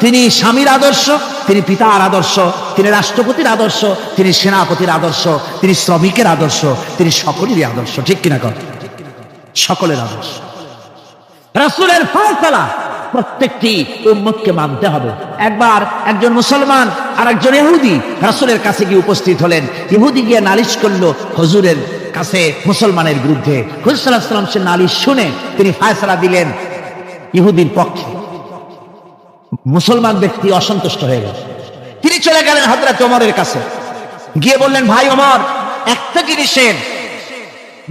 তিনি স্বামীর আদর্শ, তিনি পিতার আদর্শ, তিনি রাষ্ট্রপতির আদর্শ, তিনি সেনাপতির আদর্শ, তিনি শ্রমিকের আদর্শ, তিনি সকলেরই আদর্শ। ঠিক কিনা কর? সকলের আদর্শ। রাসূলের ফয়সালা প্রত্যেকটি উম্মতকে মানতে হবে। একবার একজন মুসলমান আর একজন ইহুদি রাসূলের কাছে গিয়ে উপস্থিত হলেন। ইহুদি গিয়ে নালিশ করলো হুজুরের কাছে মুসলমানের বিরুদ্ধে। হুজুর সাল্লাল্লাহু আলাইহি ওয়াসাল্লাম সে নালিশ শুনে তিনি ফয়সালা দিলেন ইহুদির পক্ষে। মুসলমান ব্যক্তি অসন্তুষ্ট হয়ে গেল। তিনি চলে গেলেন হযরত ওমরের কাছে, গিয়ে বললেন, ভাই ওমর, একটা জিনিসের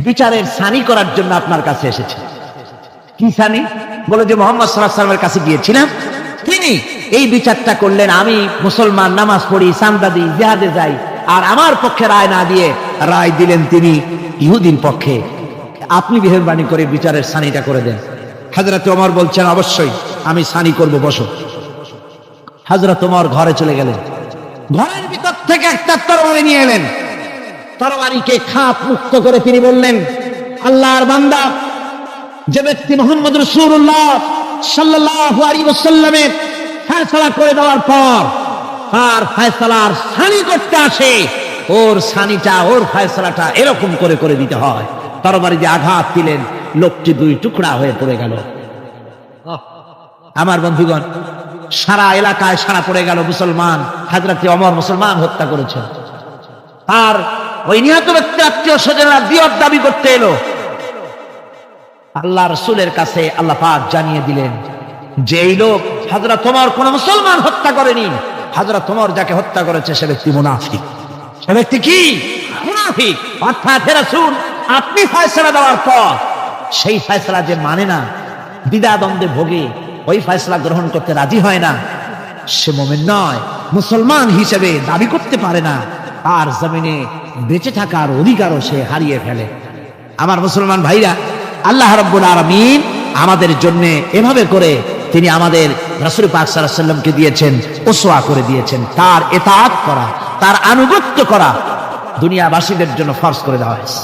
বিচারের সানি করার জন্য আপনার কাছে এসেছে। কি সানি? বলে যে মুহাম্মদ সাল্লাল্লাহু আলাইহি ওয়াসাল্লামের কাছে গিয়েছিলাম, তিনি এই বিচারটা করলেন, আমি মুসলমান, নামাজ পড়ি, চাঁদা দিই, জিহাদে যাই, আর আমার পক্ষে রায় না দিয়ে রায় দিলেন তিনি ইহুদির পক্ষে। আপনি মেহেরবানি করে বিচারের সানিটা করে দেন। হযরত ওমর বলছেন, অবশ্যই আমি সানি করব, বসো। হযরত ওমর ঘরে চলে গেলেন। ঘরের ভিতর থেকে একটা তরবারি নিয়ে এলেন। তরবারিকে খাপ মুক্ত করে তিনি বললেন, আল্লাহর বান্দা, যে ব্যক্তি মুহাম্মদ রাসূলুল্লাহ সাল্লাল্লাহু আলাইহি ওয়াসাল্লামের ফয়সালা করে দেওয়ার পর আর ফয়সালার সানি করতে আসে, ওর সানিটা, ওর ফয়সালাটা এরকম করে করে দিতে হয়। তরবারি দিয়ে আঘাত দিলেন, লোকটি দুই টুকরা হয়ে পড়ে গেল। আমার বন্ধুগণ, সারা এলাকায় সারা পড়ে গেল, মুসলমান, হযরত ওমর মুসলমান হত্যা করেছেন। আর ওই নিহত ব্যক্তির আত্মীয় স্বজনরা দিয়ত দাবি করতে এলো। আল্লাহ রাসূলের কাছে আল্লাহ পাক জানিয়ে দিলেন যে এই লোক হযরত ওমর কোন মুসলমান হত্যা করেনি। হযরত ওমর যাকে হত্যা করেছে সে ব্যক্তি মুনাফিক। সে ব্যক্তি কি? মুনাফিক। অর্থাৎ হে রাসূল, আপনি ফয়সালা দেওয়ার পর সেই ফয়সালা যে মানে না, দ্বিধাদ্বন্দ্বে ভোগে, ওই ফয়সালা গ্রহণ করতে রাজি হয় না, সে মুমিন নয়, মুসলমান হিসেবে দাবি করতে পারে না, আর জমিনে বেঁচে থাকার অধিকারও সে হারিয়ে ফেলে। আমার মুসলমান ভাইরা, আল্লাহ রাব্বুল আলামিন আমাদের জন্য এভাবে করে তিনি আমাদের রাসূল পাক সাল্লাল্লাহু আলাইহি ওয়াসাল্লামকে দিয়েছেন, উসওয়া করে দিয়েছেন। তার ইতাআত করা, তার আনুগত্য করা দুনিয়াবাসীদের জন্য ফরজ করে দেওয়া হয়েছে।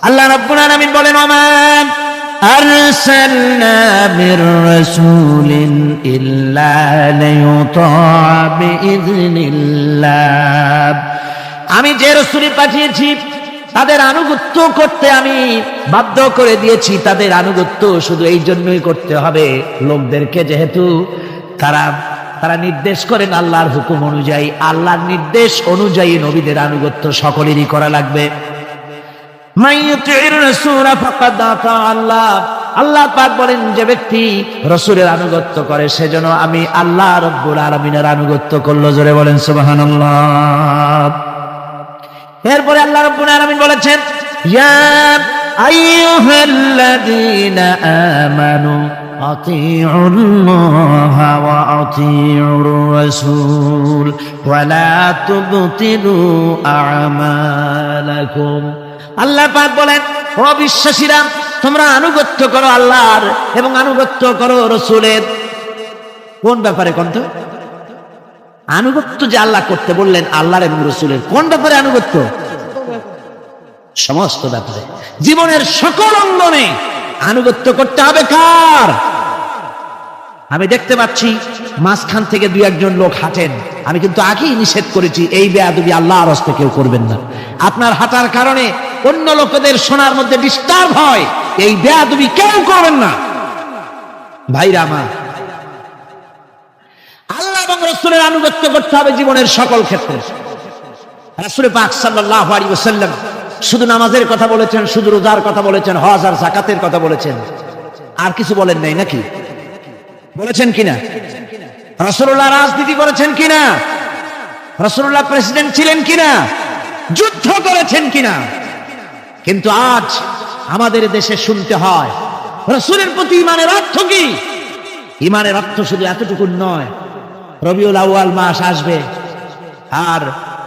আল্লাহ রাব্বুল আলামিন বলেন, ওমান আরসালনা মির রাসূলিন ইল্লা লিয়ুতা বিইذনিল্লাহ। আমি যে রাসূল পাঠিয়েছি তাদের আনুগত্য করতে আমি বাধ্য করে দিয়েছি। তাদের আনুগত্য শুধু এই জন্যই করতে হবে লোকদেরকে, যেহেতু তারা নির্দেশ করেন আল্লাহর হুকুম অনুযায়ী। আল্লাহর নির্দেশ অনুযায়ী নবীদের আনুগত্য সকলেরই করা লাগবে। মাইয়ুতির রাসূল ফাকাদ আতা আল্লাহ, আল্লাহ পাক বলেন যে ব্যক্তি রাসূলের আনুগত্য করে সেজন্য আমি আল্লাহ রাব্বুল আলামিনের আনুগত্য করলো। জোরে বলেন সুবহানাল্লাহ। এরপরে আল্লাহ রাব্বুল আলামিন বলেছেন ইয়া আইয়ুহাল্লাযীনা আমানু আতিউল্লাহা ওয়া আতিউর রাসূল ওয়া লা তুবতিলু আমালাকুম। আল্লাহ পাক বলেন ও বিশ্বাসীরা তোমরা আনুগত্য করো আল্লাহর এবং আনুগত্য করো রাসূলের। কোন ব্যাপারে কোন তো আনুগত্য যে আল্লাহ করতে বললেন আল্লাহর এবং রাসূলের, কোন ব্যাপারে আনুগত্য? সমস্ত ব্যাপারে, জীবনের সকল অঙ্গনে আনুগত্য করতে হবে। কার? আমি দেখতে পাচ্ছি মাঝখান থেকে দুই একজন লোক হাঁটেন, আমি কিন্তু আগেই নিষেধ করেছি এই বেয়াদবি আল্লাহর হস্তে কেউ করবেন না। আপনার হাঁটার কারণে অন্য লোকেদের শোনার মধ্যে ডিস্টার্ব হয়, এই বেয়াদবি কেউ করবেন না। ভাইরা আমার, আল্লাহ এবং রাসূলের আনুগত্য করতে হবে জীবনের সকল ক্ষেত্রে। রাসূল পাক সাল্লাল্লাহু আলাইহি ওয়াসাল্লাম শুধু নামাজের কথা বলেছেন, শুধু রোজার কথা বলেছেন, হজ আর যাকাতের কথা বলেছেন, আর কিছু বলেন নাই নাকি? বলেছেন কিনা? রাসূলুল্লাহ রাজনীতি করেছেন কিনা? রাসূলুল্লাহ প্রেসিডেন্ট ছিলেন কিনা? যুদ্ধ করেছেন কিনা? কিন্তু আজ আমাদের দেশে শুনতে হয় রাসূলের প্রতি ঈমানের অর্থ কি? ঈমানের অর্থ শুধু এতটুকু নয়, রবিউল আউয়াল মাস আসবে আর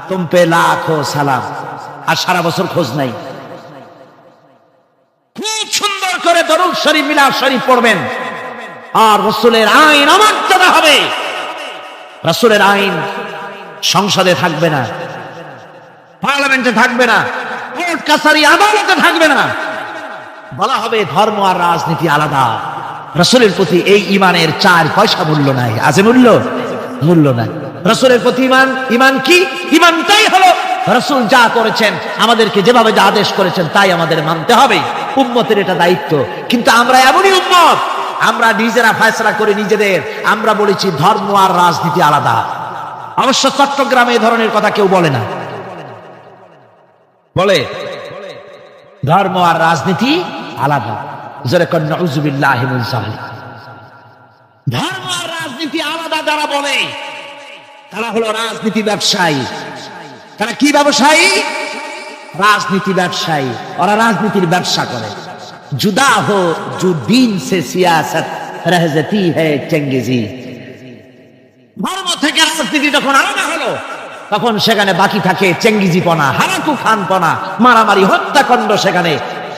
তুম পে লাখো সালাম, আর সারা বছর খোঁজ নাই। খুব সুন্দর করে দরুদ শরীফ মিলাদ শরীফ পড়বেন, আর রাসূলের আইন অমর্যাদা হবে। রাসূলের আইন সংসদে থাকবে না, পার্লামেন্টে থাকবে না, কোর্ট কাছারি আদালতে থাকবে না। বলা হবে ধর্ম আর রাজনীতি আলাদা। রাসূলের প্রতি এই ঈমানের 4 পয়সা মূল্য নাই। আছে মূল্য? মূল্য নাই। রাসূলের প্রতি ঈমান, ঈমান কি? ঈমানটাই হলো রাসূল যা করেছেন, আমাদেরকে যেভাবে যা আদেশ করেছেন তাই আমাদের মানতে হবে। উম্মতের এটা দায়িত্ব। কিন্তু আমরা এমনই উম্মত, আমরা নিজেরা ফয়সালা করে নিজেদের, আমরা বলেছি ধর্ম আর রাজনীতি আলাদা। অবশ্য চট্টগ্রামে এই ধরনের কথা কেউ বলে না, বলে ধর্ম আর রাজনীতি আলাদা। জোরে কোন নাউযুবিল্লাহি মিন যালিক। ধর্ম আর রাজনীতি আলাদা যারা বলে তারা হলো রাজনীতি ব্যবসায়ী। তারা কি ব্যবসায়ী? রাজনীতি ব্যবসায়ী। ওরা রাজনীতির ব্যবসা করে। जुदा हो जो दीन से सियासत रह जाती है चंगेजी। ধর্ম থেকে রাজনীতি যখন আলাদা হলো তখন সেখানে বাকি থাকে চেঙ্গিজিপনা, হারাকু খানপনা, মারামারি, হত্যাকাণ্ড সেখানে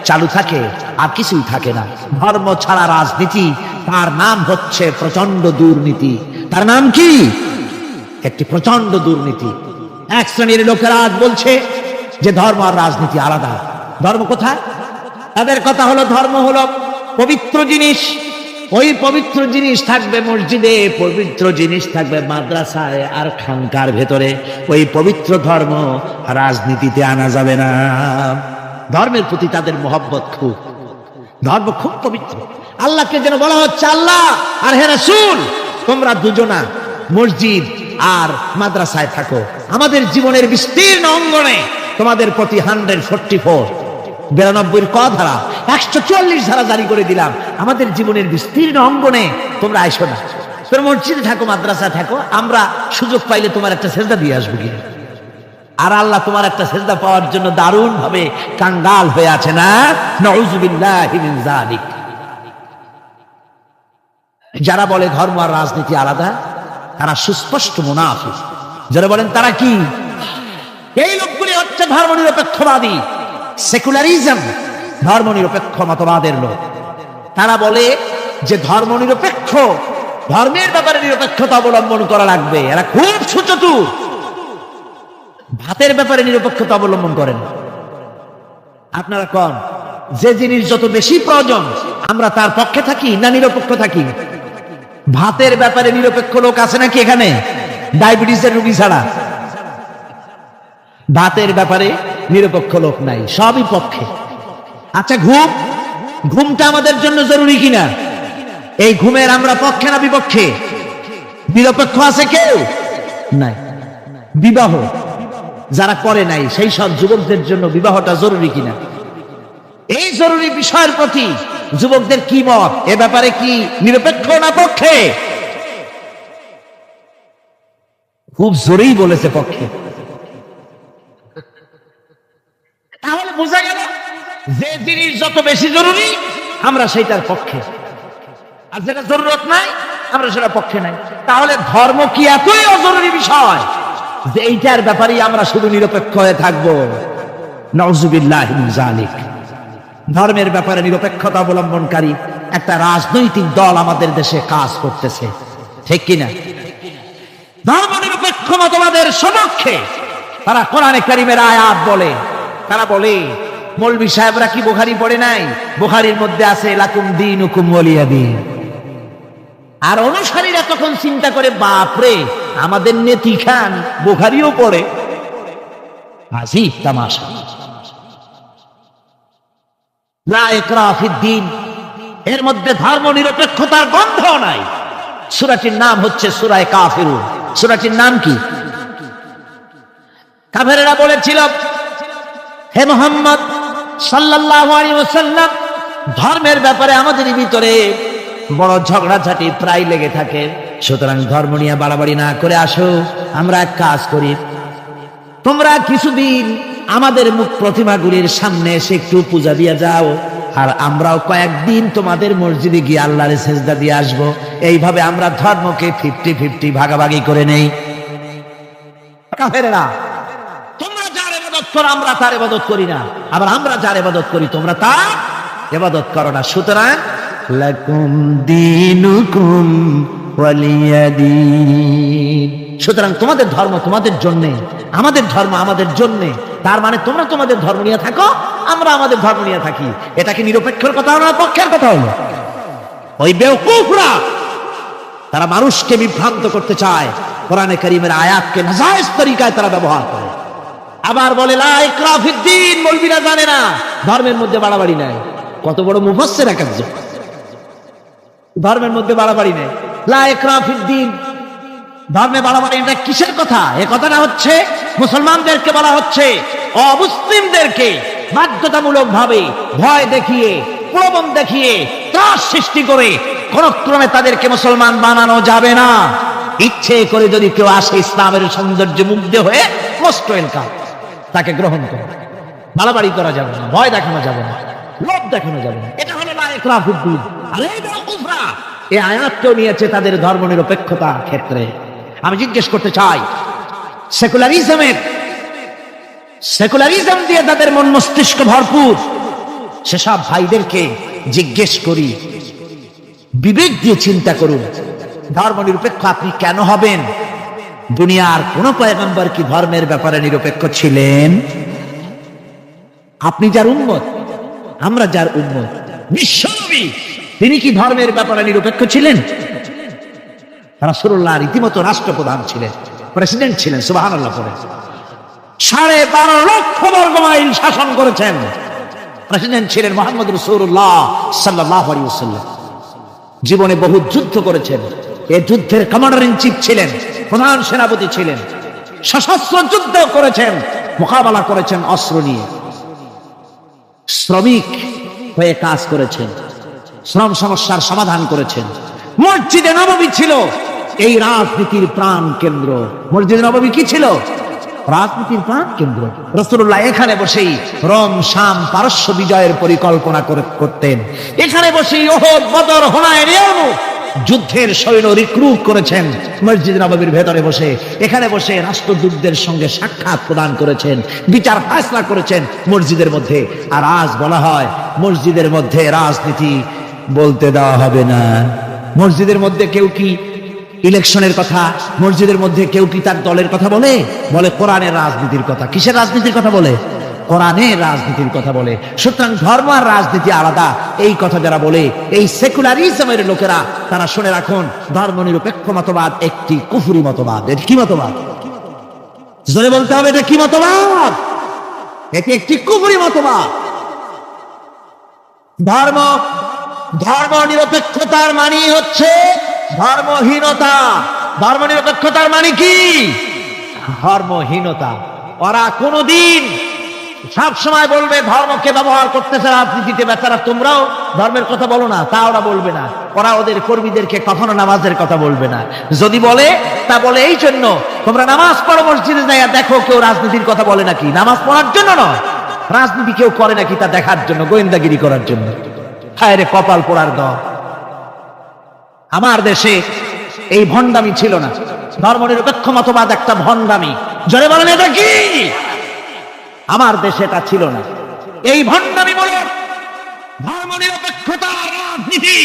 চালু থাকে, আর কিছুই থাকে না। ধর্ম ছাড়া রাজনীতি, তার নাম হচ্ছে প্রচন্ড দুর্নীতি। তার নাম কি? একটি প্রচন্ড দুর্নীতি। এক শ্রেণীর লোকেরা আজ বলছে যে ধর্ম আর রাজনীতি আলাদা। ধর্ম কোথায়? তাদের কথা হলো ধর্ম হলো পবিত্র জিনিস, ওই পবিত্র জিনিস থাকবে মসজিদে, পবিত্র জিনিস থাকবে মাদ্রাসায় আর খানকার ভেতরে। ওই পবিত্র ধর্ম রাজনীতিতে আনা যাবে না। ধর্মের প্রতি তাদের মহব্বত খুব, ধর্ম খুব পবিত্র। আল্লাহকে যেন বলা হচ্ছে আল্লাহ আর হে রাসূল তোমরা দুজনা মসজিদ আর মাদ্রাসায় থাকো, আমাদের জীবনের বিস্তীর্ণ অঙ্গনে তোমাদের প্রতি 144 92 ক ধারা 144 ধারা জারি করে দিলাম। আমাদের জীবনের বিস্তীর্ণ অঙ্গনে তোমরা আইসো না, তোমরা মসজিদে থাকো, মাদ্রাসা থাকো, আমরা সুযোগ পাইলে তোমার একটা সেজদা দিয়ে আসবো কিনা। আর আল্লাহ তোমার একটা সেজদা পাওয়ার জন্য দারুণ ভাবে কাঙ্গাল হয়ে আছে না? নাউযুবিল্লাহি মিন যালিক। যারা বলে ধর্ম আর রাজনীতি আলাদা তারা সুস্পষ্ট মুনাফিক। যারা বলেন তারা কি? এই লোকগুলি হচ্ছে ধর্মনিরপেক্ষবাদী, সেকুলারিজম, ধর্মনিরপেক্ষ মতবাদের লোক। তারা বলে যে ধর্মনিরপেক্ষ, ধর্মের ব্যাপারে নিরপেক্ষতা অবলম্বন করা লাগবে। এরা খুব সুচতুর। ভাতের ব্যাপারে নিরপেক্ষতা অবলম্বন করেন। আপনারা কোন যে জিনিস যত বেশি প্রয়োজন আমরা তার পক্ষে থাকি না নিরপেক্ষ থাকি? ভাতের ব্যাপারে নিরপেক্ষ লোক আছে নাকি এখানে? ডায়াবেটিসের রোগী ছাড়া ভাতের ব্যাপারে নিরপেক্ষ লোক নাই, সবই পক্ষে। আচ্ছা ঘুম, ঘুমটা আমাদের জন্য জরুরি কিনা? এই ঘুমের আমরা পক্ষে না বিপক্ষে? নিরপেক্ষ আছে কেউ নাই। বিবাহ যারা করে নাই সেই সব যুবকদের জন্য বিবাহটা জরুরি কিনা? এই জরুরি বিষয়ের প্রতি যুবকদের কি মত এ ব্যাপারে? কি নিরপেক্ষ না পক্ষে? খুব জোরেই বলেছে পক্ষে। তাহলে বোঝা গেল যে জিনিস যত বেশি জরুরি আমরা সেইটার পক্ষে, আর যেটা জরুরত নাই আমরা সেটা পক্ষে নাই। তাহলে ধর্ম কি এতই অজরুরি বিষয় যে এইটার ব্যাপারে আমরা শুধু নিরপেক্ষ হয়ে থাকবো? নাউযুবিল্লাহি মিন যালিক। ধর্মের ব্যাপারে নিরপেক্ষতা অবলম্বনকারী একটা রাজনৈতিক দল আমাদের দেশে কাজ করতেছে, ঠিক কিনা? ধর্ম নিরপেক্ষ মতবাদের সপক্ষে তারা কোরআনে কারীমের আয়াত বলে, তারা বলে মৌলভী সাহেবরা কি বুখারী পড়ে নাই? বুখারীর মধ্যে আছে লাকুম দীনুকুম ওয়ালিয়া দীন। আর অনুসারীরা তখন চিন্তা করে, বাপরে আমাদের নেতি খান বুখারীও পড়ে, আজীব তামাশা। লা ইকরাহা ফিদ্দীন, এর মধ্যে ধর্ম নিরপেক্ষতার গন্ধ নাই। সূরাটির নাম হচ্ছে সূরা কাফিরুন। সূরাটির নাম কি? কাফেরেরা বলেছিল, হে মুহাম্মদ সাল্লাল্লাহু আলাইহি ওয়াসাল্লাম, ধর্মের ব্যাপারে আমাদের ভিতরে বড় ঝগড়াঝাটি প্রায় লেগে থাকে, সুতরাং ধর্ম নিয়ে বাড়াবাড়ি না করে আসো, আমরা এক কাজ করি, তোমরা কিছুদিন আমাদের মুখ প্রতিমাগুলির সামনে এসে একটু পূজা দিয়ে যাও, আর আমরাও কয়েকদিন তোমাদের মসজিদে গিয়ে আল্লাহর সেজদা দিয়ে আসবো। এইভাবে আমরা ধর্মকে 50-50 ভাগাভাগি করে নেই। কাফেরেরা, তোমরা যার ইবাদত করো আমরা তার ইবাদত করি না, আবার আমরা যার ইবাদত করি তোমরা তার ইবাদত করো না, সুতরাং লাকুম দীনুকুম ওয়ালিয়া দীন। সুতরাং তোমাদের ধর্ম তোমাদের জন্য, আমাদের ধর্ম আমাদের জন্য। তার মানে তোমরা তোমাদের ধর্ম নিয়ে থাকো, আমরা আমাদের ধর্ম নিয়ে থাকি। এটা কি নিরপেক্ষের কথা না পক্ষের কথা হলো? ওই বেওকুফরা তারা মানুষকে বিভ্রান্ত করতে চায়, কোরআনে কারীমের আয়াতকে নাজায়েজ তরিকায় তারা ব্যবহার করে। আবার বলে লা ইকরাহা ফিদ্দীন, মৌলবীরা জানে না ধর্মের মধ্যে বাড়াবাড়ি নাই। কত বড় মুফাসসির একজন, ধর্মের মধ্যে বাড়াবাড়ি নেই। লা ইকরাহা ফিদ্দীন, ধর্মে বাড়াবাড়ি এটা কিসের কথা? এ কথাটা হচ্ছে মুসলমানদেরকে বলা হচ্ছে, অমুসলিমদেরকে বাধ্যতামূলক ভাবে ভয় দেখিয়ে, প্রলোভন দেখিয়ে, ত্রাস সৃষ্টি করে কোন ক্রমে তাদেরকে মুসলমান বানানো যাবে না। ইচ্ছে করে যদি কেউ আসে ইসলামের সৌন্দর্যে মুগ্ধ হয়ে, মোস্ট ওয়েলকাম, তাকে গ্রহণ করে। বাড়াবাড়ি করা যাবে না, ভয় দেখানো যাবে না, লোভ দেখানো যাবে না। এটা হলো লা ইকরাহা ফিদ্দীন। আর এই বেওকুফরা এই আয়াতকেও নিয়েছে তাদের ধর্ম নিরপেক্ষতা ক্ষেত্রে। আমি জিজ্ঞেস করতে চাই, সেকুলারিজম দিয়ে তাদের মন মস্তিষ্ক ভরপুর সেসব ভাইদেরকে জিজ্ঞেস করি, বিবেক দিয়ে চিন্তা করুন, ধর্ম নিরপেক্ষ আপনি কেন হবেন? দুনিয়ার কোন পয়গম্বর কি ধর্মের ব্যাপারে নিরপেক্ষ ছিলেন? আপনি যার উম্মত, আমরা যার উম্মত, বিশ্বনবী তিনি কি ধর্মের ব্যাপারে নিরপেক্ষ ছিলেন? রাসূলুল্লাহ রীতিমতো রাষ্ট্রপ্রধান ছিলেন, প্রেসিডেন্ট ছিলেন, সুবহানাল্লাহ পড়ে 12.5 লক্ষ বর্গ মাইল শাসন করেছেন। প্রেসিডেন্ট ছিলেন মুহাম্মদ রাসূলুল্লাহ সাল্লাল্লাহু আলাইহি ওয়াসাল্লাম। জীবনে বহু যুদ্ধ করেছেন, এই যুদ্ধের কমান্ডার ইন চিফ ছিলেন, প্রধান সেনাপতি ছিলেন, সশস্ত্র যুদ্ধ করেছেন, মোকাবেলা করেছেন অস্ত্র নিয়ে, শ্রমিক হয়ে কাজ করেছেন, শ্রম সমস্যার সমাধান করেছেন। মসজিদে নববী ছিল এই রাজনীতির প্রাণ কেন্দ্র। মসজিদে নববী কি ছিল? রাজনীতির প্রাণ কেন্দ্র। রাসূলুল্লাহ এখানে বসেই রোম শাম পারস্য বিজয়ের পরিকল্পনা করতেন। এখানে বসেই উহুদ বদর হুনাইন ইয়ারমুক যুদ্ধের সৈন্য রিক্রুট করেছেন মসজিদ নববীর ভেতরে বসে। এখানে বসে রাষ্ট্রদূতদের সঙ্গে সাক্ষাৎ প্রদান করেছেন, বিচার ফয়সালা করেছেন মসজিদের মধ্যে। আর আজ বলা হয় মসজিদের মধ্যে রাজনীতি বলতে দেওয়া হবে না। মসজিদের মধ্যে কেউ কি ইলেকশনের কথা, মসজিদের মধ্যে কেউ কি তার দলের কথা বলে? বলে কোরআনের রাজনীতির কথা। কিসের রাজনীতির কথা বলে? কোরআনের রাজনীতির কথা বলে। সুতরাং ধর্ম আর রাজনীতি আলাদা, এই কথা যারা বলে, এই সেকুলারিজমের লোকেরা, তারা শুনে রাখুন, ধর্ম নিরপেক্ষ মতবাদ একটি কুফরি মতবাদ। এটি কি মতবাদ? জোরে বলতে হবে, এটা কি মতবাদ? এটি একটি কুফরি মতবাদ। ধর্ম নিরপেক্ষতার মানে হচ্ছে ধর্মহীনতা। ধর্ম নিরপেক্ষতার মানে কি? ধর্মহীনতা। ওরা কোনদিন সব সময় বলবে ধর্মকে ব্যবহার করতেছে রাজনীতিতে, বেচারা তোমরাও ধর্মের কথা বলো না, তা ওরা বলবে না। ওরা ওদের কর্মীদেরকে কখনো নামাজের কথা বলবে না। যদি বলে তা বলে এই জন্য, তোমরা নামাজ পড়ো মসজিদে যাইয়া দেখো কেউ রাজনীতির কথা বলে নাকি। নামাজ পড়ার জন্য নয়, রাজনীতি কেউ করে নাকি তা দেখার জন্য, গোয়েন্দাগিরি করার জন্য। হায় রে কপাল পোড়ার দল। আমার দেশে এই ভণ্ডামি ছিল না। ধর্মনিরপেক্ষ মতবাদ একটা ভণ্ডামি। জোরে বলেন এটা কি? আমার দেশে এটা ছিল না। এই ভণ্ডামিমূলক ধর্মনিরপেক্ষতার রাজনীতি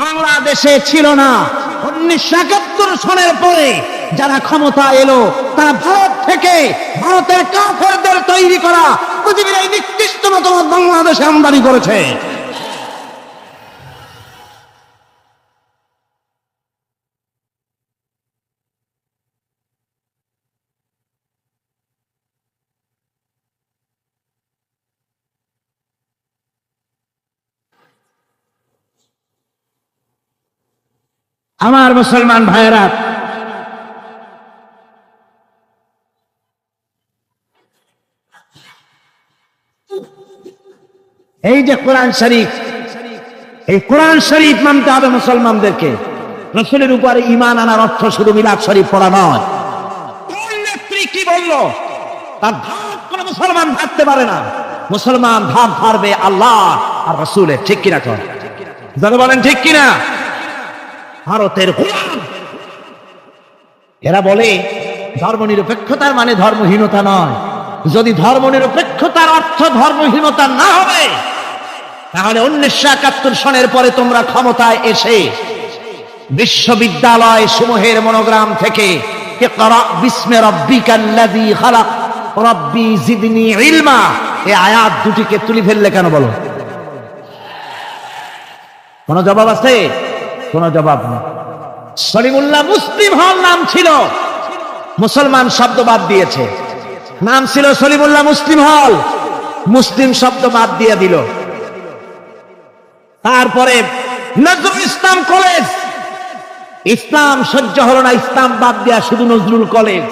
বাংলাদেশে ছিল না। 1971 সনের পরে যারা ক্ষমতা এলো তারা ভারত থেকে, ভারতের কাফেরদের তৈরি করা পৃথিবীর এই নিকৃষ্ট মতবাদ বাংলাদেশে আমদানি করেছে। আমার মুসলমান ভাইয়েরা, এই যে কোরআন শরীফ, এই কোরআন শরীফ মানতে হবে মুসলমানদেরকে। রাসূলের উপরে ঈমান আনার অর্থ শুধু মিলাদ শরীফ পড়া নয়। কোন নেত্রী কি বলল তার ধার কোন মুসলমান ভাবতে পারে না। মুসলমান ধার ধারবে আল্লাহ আর রাসূলের। ঠিক কিনা? কর যারা বলেন ঠিক কিনা? ভারতের গোলাম এরা বলে ধর্মনিরপেক্ষতার মানে ধর্মহীনতা নয়। যদি ধর্মনিরপেক্ষতার অর্থ ধর্মহীনতা না হবে, তাহলে 1971 সনের পরে তোমরা ক্ষমতায় এসে বিশ্ববিদ্যালয় সমূহের মনোগ্রাম থেকে ইকরা বিসমি রাব্বিকাল্লাযী খালাক রাব্বি জিদনি ইলমা এই আয়াত দুটিকে তুলে ফেললে কেন বলো? কোন জবাব আছে? কোন জবাব নেই। সলিমুল্লাহ মুসলিম হল নাম ছিল, মুসলমান শব্দ বাদ দিয়েছে। নাম ছিল সলিমুল্লাহ মুসলিম হল, মুসলিম শব্দ বাদ দিয়ে দিল। তারপরে নজরুল ইসলাম কলেজ, ইসলাম সহ্য হলো না, ইসলাম বাদ দেয়া শুধু নজরুল কলেজ।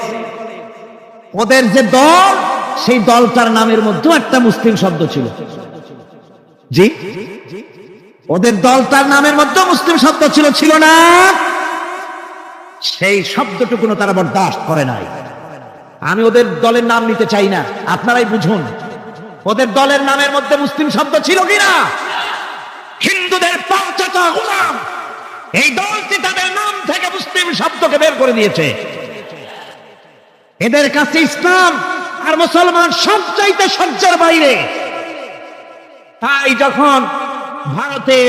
ওদের যে দল, সেই দলটার নামের মধ্যেও একটা মুসলিম শব্দ ছিল। জি, ওদের দলটার নামের মধ্যে মুসলিম শব্দ ছিল, ছিল না? সেই শব্দটুকুনো তারা বরদাস্ত করে নাই। আমি ওদের দলের নাম নিতে চাই না, আপনারাই বুঝুন ওদের দলের নামের মধ্যে মুসলিম শব্দ ছিল কিনা। হিন্দুদের পাঁচটা গোলাম এই দলটি তাদের নাম থেকে মুসলিম শব্দকে বের করে দিয়েছে। এদের কাছে ইসলাম আর মুসলমান সবচাইতে সহ্যের বাইরে। তাই যখন ভারতে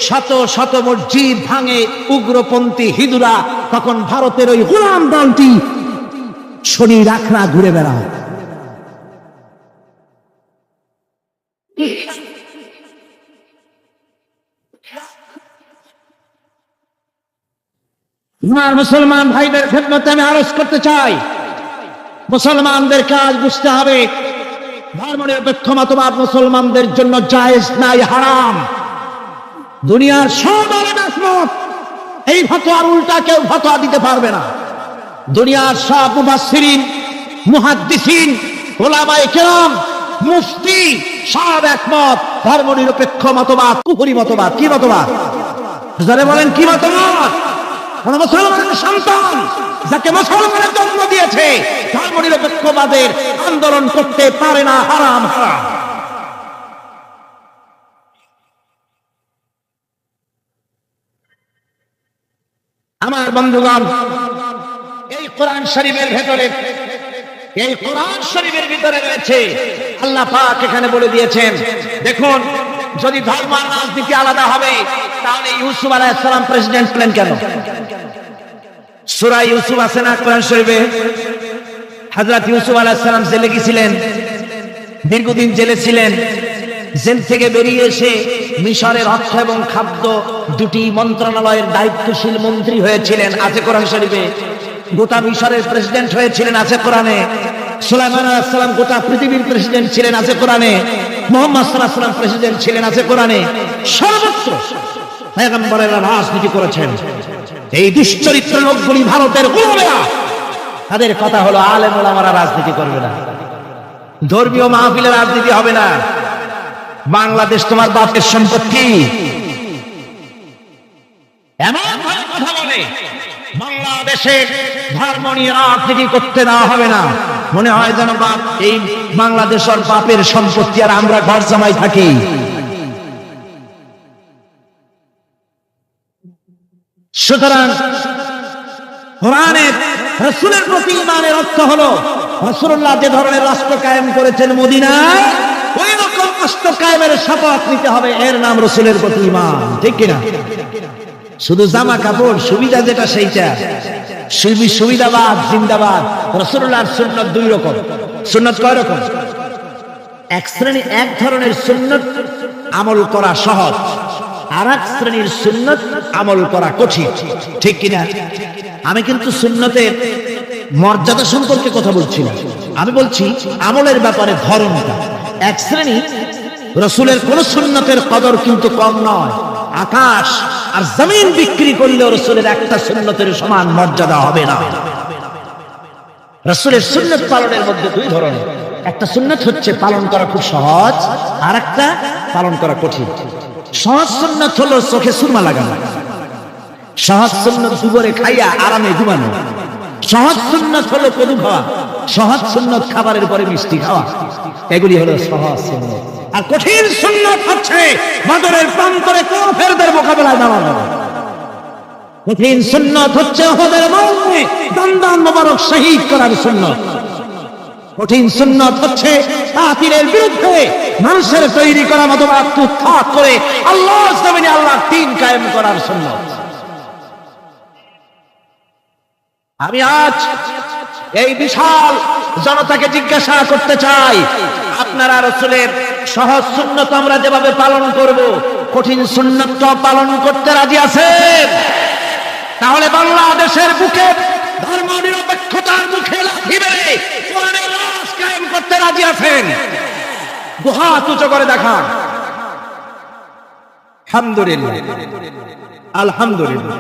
শত শত মসজিদ ভাঙে উগ্রপন্থী হিন্দুরা, তখন ভারতের ওই গোলাম দলটি শনি রাখরা ঘুরে বেড়ায়। আমার মুসলমান ভাইদের খেদমতে আমি আরজ করতে চাই, মুসলমানদের কাজ বুঝতে হবে ধর্মনিরপেক্ষ মতবাদ মুসলমানদের জন্য জায়েজ নাই, হারাম। দুনিয়ার সব আলেম এই ফতোয়ার উল্টা কেউ ফতোয়া দিতে পারবে না। দুনিয়ার সব মুফাসসিরিন, মুহাদ্দিসিন, উলামায়ে কেরাম, মুফতি সব একমত ধর্মনিরপেক্ষ মতবাদ কুফরি মতবাদ। কি মতবাদ? যারা বলেন কি মতবাদ? মুসলমানের সন্তান যাকে মুসলমানের জন্ম দিয়েছে ধর্মনিরপেক্ষবাদের আন্দোলন করতে পারে না, হারাম হারাম। আমার বন্ধুগণ, এই কোরআন শরীফের ভেতরে, এই কোরআন শরীফের ভিতরে রয়েছে আল্লাহ পাক এখানে বলে দিয়েছেন, দেখুন যদি ধর্ম আর রাজনীতি আলাদা হবে তাহলে ইউসুফ আলাইহিস সালাম প্রেসিডেন্ট হলেন কেন? সূরা ইউসুফ আছে না কোরআন শরীফে? হযরত ইউসুফ আলাইহিস সালাম জেলে গিয়েছিলেন, দীর্ঘদিন জেলে ছিলেন। জেল থেকে বেরিয়ে এসে মিশরের অর্থ এবং খাদ্য দুটি মন্ত্রণালয়ের দায়িত্বশীল মন্ত্রী হয়েছিলেন, আছে কোরআন শরীফে। গোটা মিশরের প্রেসিডেন্ট হয়েছিলেন, আছে কোরআনে। সুলাইমান আলাইহিস সালাম গোটা পৃথিবীর প্রেসিডেন্ট ছিলেন, আছে কোরআনে। মুহাম্মদ সাল্লাল্লাহু আলাইহি ওয়াসাল্লাম প্রেসিডেন্ট ছিলেন, আছে কোরআনে। সর্বত্র পয়গম্বরেরা রাজনীতি করেছেন। এই দুশ্চরিত্র লোকগুলি ভারতের গোলামেরা, তাদের কথা হলো আলেম ওলামারা রাজনীতি করবে না। ধর্মীয় মাহফিলের রাজনীতি হবে না। বাংলাদেশ তোমার বাপের সম্পত্তি, এমন ভাবে কথা বলে বাংলাদেশে ধর্ম নিয়ে রাজনীতি করতে দেওয়া হবে না। মনে হয় যেন বাপ এই বাংলাদেশের বাপের সম্পত্তি আর আমরা ঘর জামাই থাকি। সুতরাং কোরআনের রাসূলের প্রতি ঈমানের অর্থ হলো রাসূলুল্লাহ যে ধরনের রাষ্ট্র কায়েম করেছেন মদিনায়, ওই রকম রাষ্ট্র কায়েমের শপথ নিতে হবে, এর নাম রাসূলের প্রতি ঈমান। ঠিক কিনা? শুধু জামা কাপড় সুবিধা যেটা সেইটা সুবিধাবাদ জিন্দাবাদ। রাসূলুল্লাহর সুন্নাত দুই রকম। সুন্নাত কয় রকম? এক ধরনের সুন্নাত আমল করা সহজ, আর এক শ্রেণীর সুন্নাত আমল করা কঠিন। ঠিক কিনা? আমি কিন্তু সুন্নতের মর্যাদা সম্পর্কে কথা বলছি না, আমি বলছি আমলের ব্যাপারে ধরনটা। এক শ্রেণী রাসূলের কোন সুন্নতের কদর কিন্তু কম নয়, আকাশ আর জমিন বিক্রি করলেও রাসূলের একটা সুন্নতের সমান মর্যাদা হবে না। রাসূলের সুন্নাত পালনের মধ্যে দুই ধরনের, একটা সুন্নাত হচ্ছে পালন করা খুব সহজ, আর একটা পালন করা কঠিন। সহজ সুন্নাত হলো চোখে সুরমা লাগানো, সহজ সুন্নাত দুপুরে খাইয়া আরামে ঘুমানো, সহজ সুন্নাত হলো কদু খাওয়া, সহজ সুন্নাত খাবারের পরে মিষ্টি খাওয়া, এগুলি হলো সহজ সুন্নাত। আর কঠিন সুন্নাত হচ্ছে বদরের প্রান্তরে কাফেরদের মোকাবেলায় দাঁড়ানো। কঠিন সুন্নাত হচ্ছে উহুদের ময়দানে দন্দান মোবারক শহীদ করার সুন্নাত। কঠিন সুন্নাত হচ্ছে কাফিরের বিরুদ্ধে মানুষের তৈরি করা মতবাদ উৎখাত করে আল্লাহর জমিনে আল্লাহর দ্বীন কায়েম করার সুন্নাত। আমি আজ এই বিশাল জনতাকে জিজ্ঞাসা করতে চাই, আপনারা রাসূলের সহজ সুন্নাত আমরা যেভাবে পালন করব, কঠিন সুন্নাত পালন করতে রাজি আছেন? তাহলে বাংলাদেশের বুকে ধর্ম নিরপেক্ষতার মুখে লাথি মেরে কোরআনের রাজ কায়েম করতে রাজি আছেন? দুহাত উঁচু করে দেখান। আলহামদুলিল্লাহ, আলহামদুলিল্লাহ।